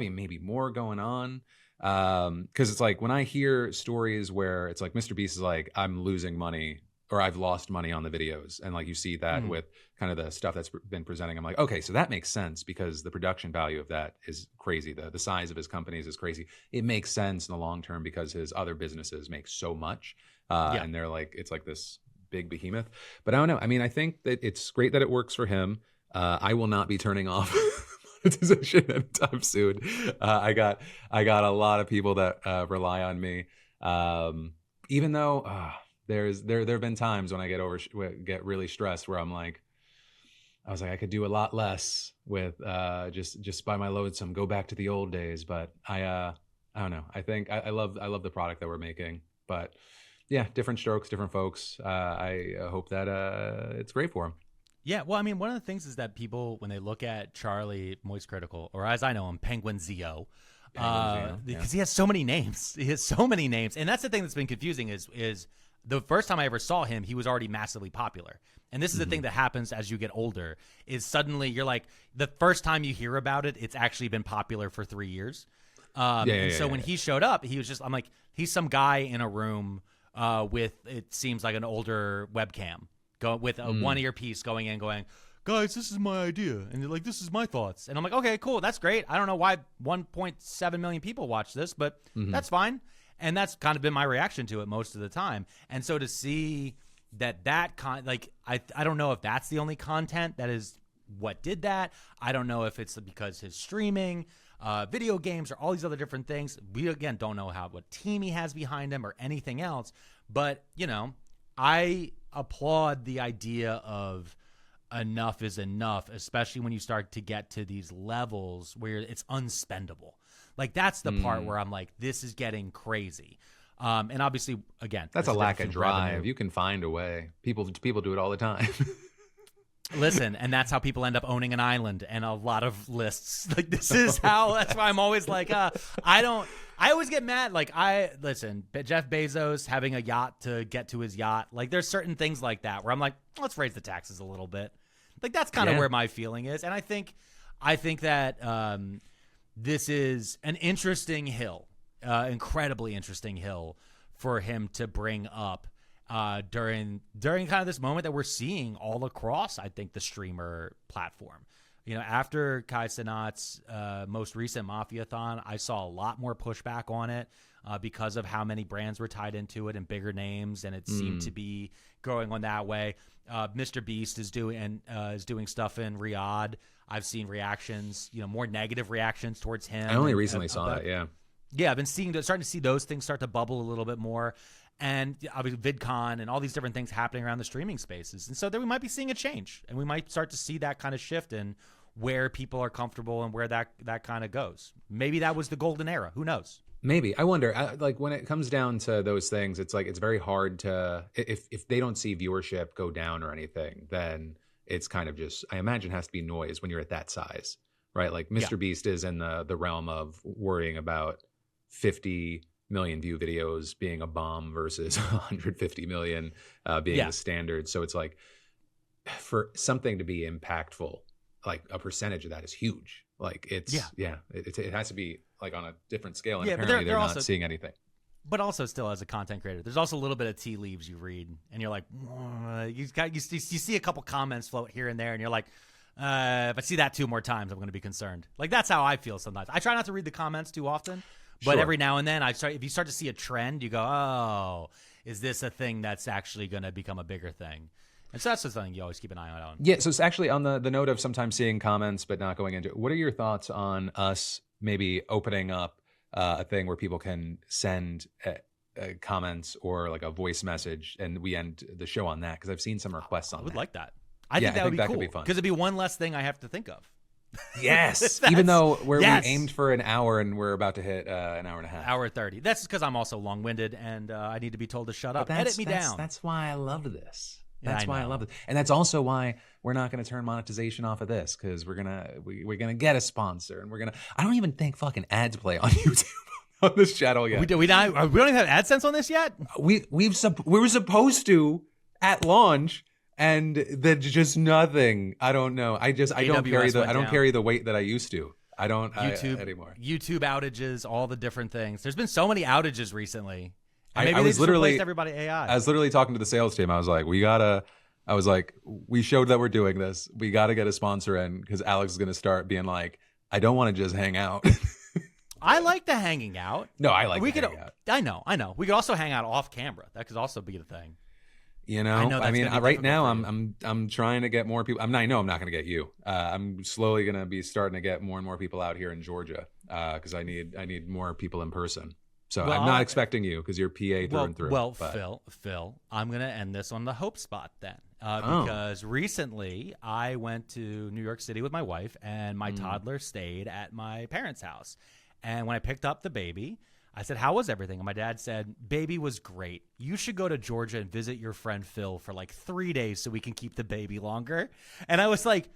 maybe more going on. Because it's like when I hear stories where it's like Mr. Beast is like, I'm losing money or I've lost money on the videos, and like you see that with kind of the stuff that's been presenting, I'm like, okay, so that makes sense because the production value of that is crazy. The size of his companies is crazy. It makes sense in the long term because his other businesses make so much, and they're like, it's like this big behemoth. But I don't know. I mean, I think that it's great that it works for him. I will not be turning off monetization anytime soon. I got a lot of people that rely on me, even though there have been times when I get really stressed where I was like, I could do a lot less with just by my lonesome, go back to the old days. But I don't know. I think I love the product that we're making. But yeah, different strokes, different folks. I hope that it's great for them. Yeah, well, I mean, one of the things is that people, when they look at Charlie Moistcritical, or as I know him, Penguin Zio, because he has so many names. He has so many names. And that's the thing that's been confusing is the first time I ever saw him, he was already massively popular. And this is the thing that happens as you get older, is suddenly you're like, the first time you hear about it, it's actually been popular for 3 years. So when he showed up, he was just, I'm like, he's some guy in a room with, it seems like an older webcam. With a one earpiece going in, going, guys, this is my idea, and they're like, this is my thoughts, and I'm like, okay, cool, that's great. I don't know why 1.7 million people watch this, but that's fine, and that's kind of been my reaction to it most of the time. And so to see that I don't know if that's the only content that is what did that. I don't know if it's because his streaming, video games, or all these other different things. We again don't know what team he has behind him or anything else, but I applaud the idea of enough is enough, especially when you start to get to these levels where it's unspendable. Like, that's the part where I'm like, this is getting crazy. And obviously, again, that's a lack of drive. Revenue. You can find a way. People do it all the time. Listen, and that's how people end up owning an island and a lot of lists. Like, this is how. That's why I'm always like, I always get mad. Like, listen, Jeff Bezos having a yacht to get to his yacht. Like, there's certain things like that where I'm like, let's raise the taxes a little bit. Like, that's kind of where my feeling is. And I think that this is an interesting hill, incredibly interesting hill for him to bring up during kind of this moment that we're seeing all across, I think, the streamer platform. After Kai Cenat's most recent Mafiathon, I saw a lot more pushback on it because of how many brands were tied into it and bigger names, and it seemed to be going on that way. Mr. Beast is doing stuff in Riyadh. I've seen reactions, more negative reactions towards him. I only recently saw that, yeah. Yeah, I've been starting to see those things start to bubble a little bit more. And obviously VidCon and all these different things happening around the streaming spaces. And so there we might be seeing a change, and we might start to see that kind of shift in where people are comfortable and where that kind of goes. Maybe that was the golden era. Who knows? Maybe. I wonder, like, when it comes down to those things, it's like, it's very hard to, if they don't see viewership go down or anything, then it's kind of just, I imagine, has to be noise when you're at that size, right? Like Mr. Beast is in the realm of worrying about 50 million view videos being a bomb versus 150 million being the standard. So it's like, for something to be impactful, like a percentage of that is huge. Like, it's it has to be like on a different scale, and apparently they're not seeing anything. But also, still, as a content creator, there's also a little bit of tea leaves you read, and you're like, you see a couple comments float here and there, and you're like, if I see that 2 more times, I'm going to be concerned. Like, that's how I feel sometimes. I try not to read the comments too often. But every now and then, if you start to see a trend, you go, oh, is this a thing that's actually going to become a bigger thing? And so that's the thing you always keep an eye on. Yeah, so it's actually on the note of sometimes seeing comments but not going into it. What are your thoughts on us maybe opening up a thing where people can send comments or like a voice message, and we end the show on that? Because I've seen some requests on that. I would like that. I think that would be cool. Because it'd be one less thing I have to think of. Yes, even though we aimed for an hour and we're about to hit an hour and a half. Hour 30. That's because I'm also long-winded and I need to be told to shut up. Edit me down. That's why I love this. That's why I love it, and that's also why we're not going to turn monetization off of this, because we're gonna get a sponsor, and I don't even think fucking ads play on YouTube on this channel yet. We don't even have AdSense on this yet. We were supposed to at launch. And then just nothing. I don't know. I don't carry the weight that I used to. I don't anymore. YouTube outages, all the different things. There's been so many outages recently. I was literally everybody AI. I was literally talking to the sales team. I was like, we showed that we're doing this. We got to get a sponsor in, because Alex is going to start being like, I don't want to just hang out. I like the hanging out. No, I like hanging out. I know. We could also hang out off camera. That could also be the thing. I mean, right now I'm trying to get more people. I know I'm not going to get you. I'm slowly going to be starting to get more and more people out here in Georgia, because I need more people in person. So I'm not expecting you, because you're PA through and through. Well, Phil, I'm going to end this on the hope spot then, because recently I went to New York City with my wife, and my toddler stayed at my parents' house. And when I picked up the baby, I said, how was everything? And my dad said, baby was great. You should go to Georgia and visit your friend Phil for like 3 days so we can keep the baby longer. And I was like,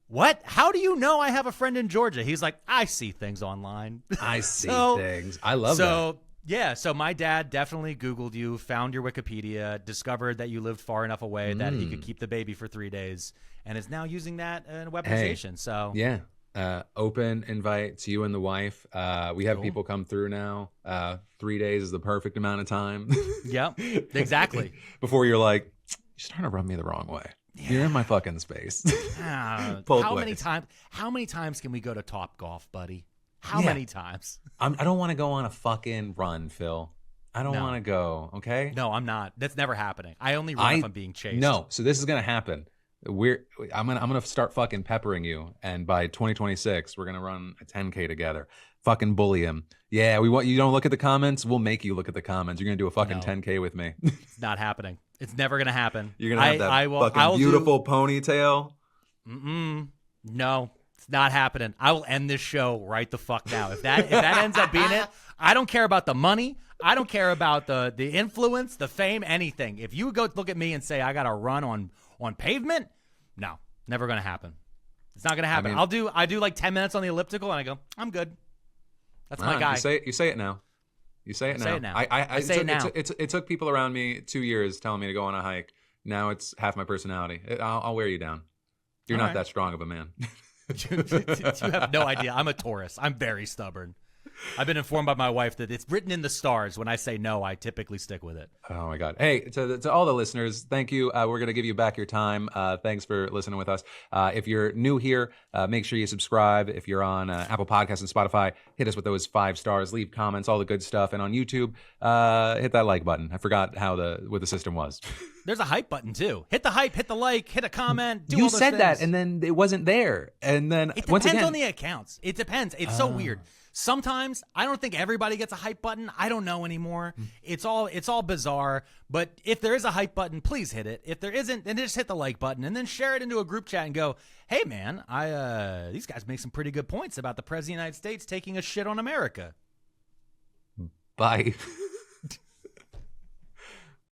what? How do you know I have a friend in Georgia? He's like, I see things online. I see things. I love that. Yeah, so my dad definitely Googled you, found your Wikipedia, discovered that you lived far enough away that he could keep the baby for 3 days, and is now using that in weaponization. So yeah. Open invite to you and the wife. We have people come through now. 3 days is the perfect amount of time. Yep, exactly. Before you're like, you're starting to rub me the wrong way. Yeah. You're in my fucking space. How many times can we go to Top Golf, buddy? How many times? I don't want to go on a fucking run, Phil. I don't want to go, okay? No, I'm not. That's never happening. I only run if I'm being chased. No, so this is going to happen. I'm gonna start fucking peppering you, and by 2026 we're gonna run a 10K together. Fucking bully him. Yeah, we want you. Don't look at the comments. We'll make you look at do a fucking 10K with me. It's not happening. It's never gonna happen. You're gonna have that fucking beautiful ponytail. No, it's not happening. I will end this show right the fuck now. If that ends up being it, I don't care about the money. I don't care about the influence, the fame, anything. If you go look at me and say I got to run on pavement, no, never going to happen. It's not going to happen. I do like 10 minutes on the elliptical and I go, I'm good. That's my guy. You say it now. You say it now. Say it now. I say it now. It took people around me 2 years telling me to go on a hike. Now it's half my personality. I'll wear you down. You're not that strong of a man. You have no idea. I'm a Taurus. I'm very stubborn. I've been informed by my wife that it's written in the stars. When I say no, I typically stick with it. Oh, my God. Hey, to all the listeners, thank you. We're going to give you back your time. Thanks for listening with us. If you're new here, make sure you subscribe. If you're on Apple Podcasts and Spotify, hit us with those 5 stars, leave comments, all the good stuff. And on YouTube, hit that like button. I forgot what the system was. There's a hype button, too. Hit the hype, hit the like, hit a comment. You said that, and then it wasn't there. And then it depends on the accounts. It depends. It's so weird. Sometimes I don't think everybody gets a hype button. I don't know anymore. It's all bizarre. But if there is a hype button, please hit it. If there isn't, then just hit the like button and then share it into a group chat and go, "Hey man, these guys make some pretty good points about the President of the United States taking a shit on America." Bye.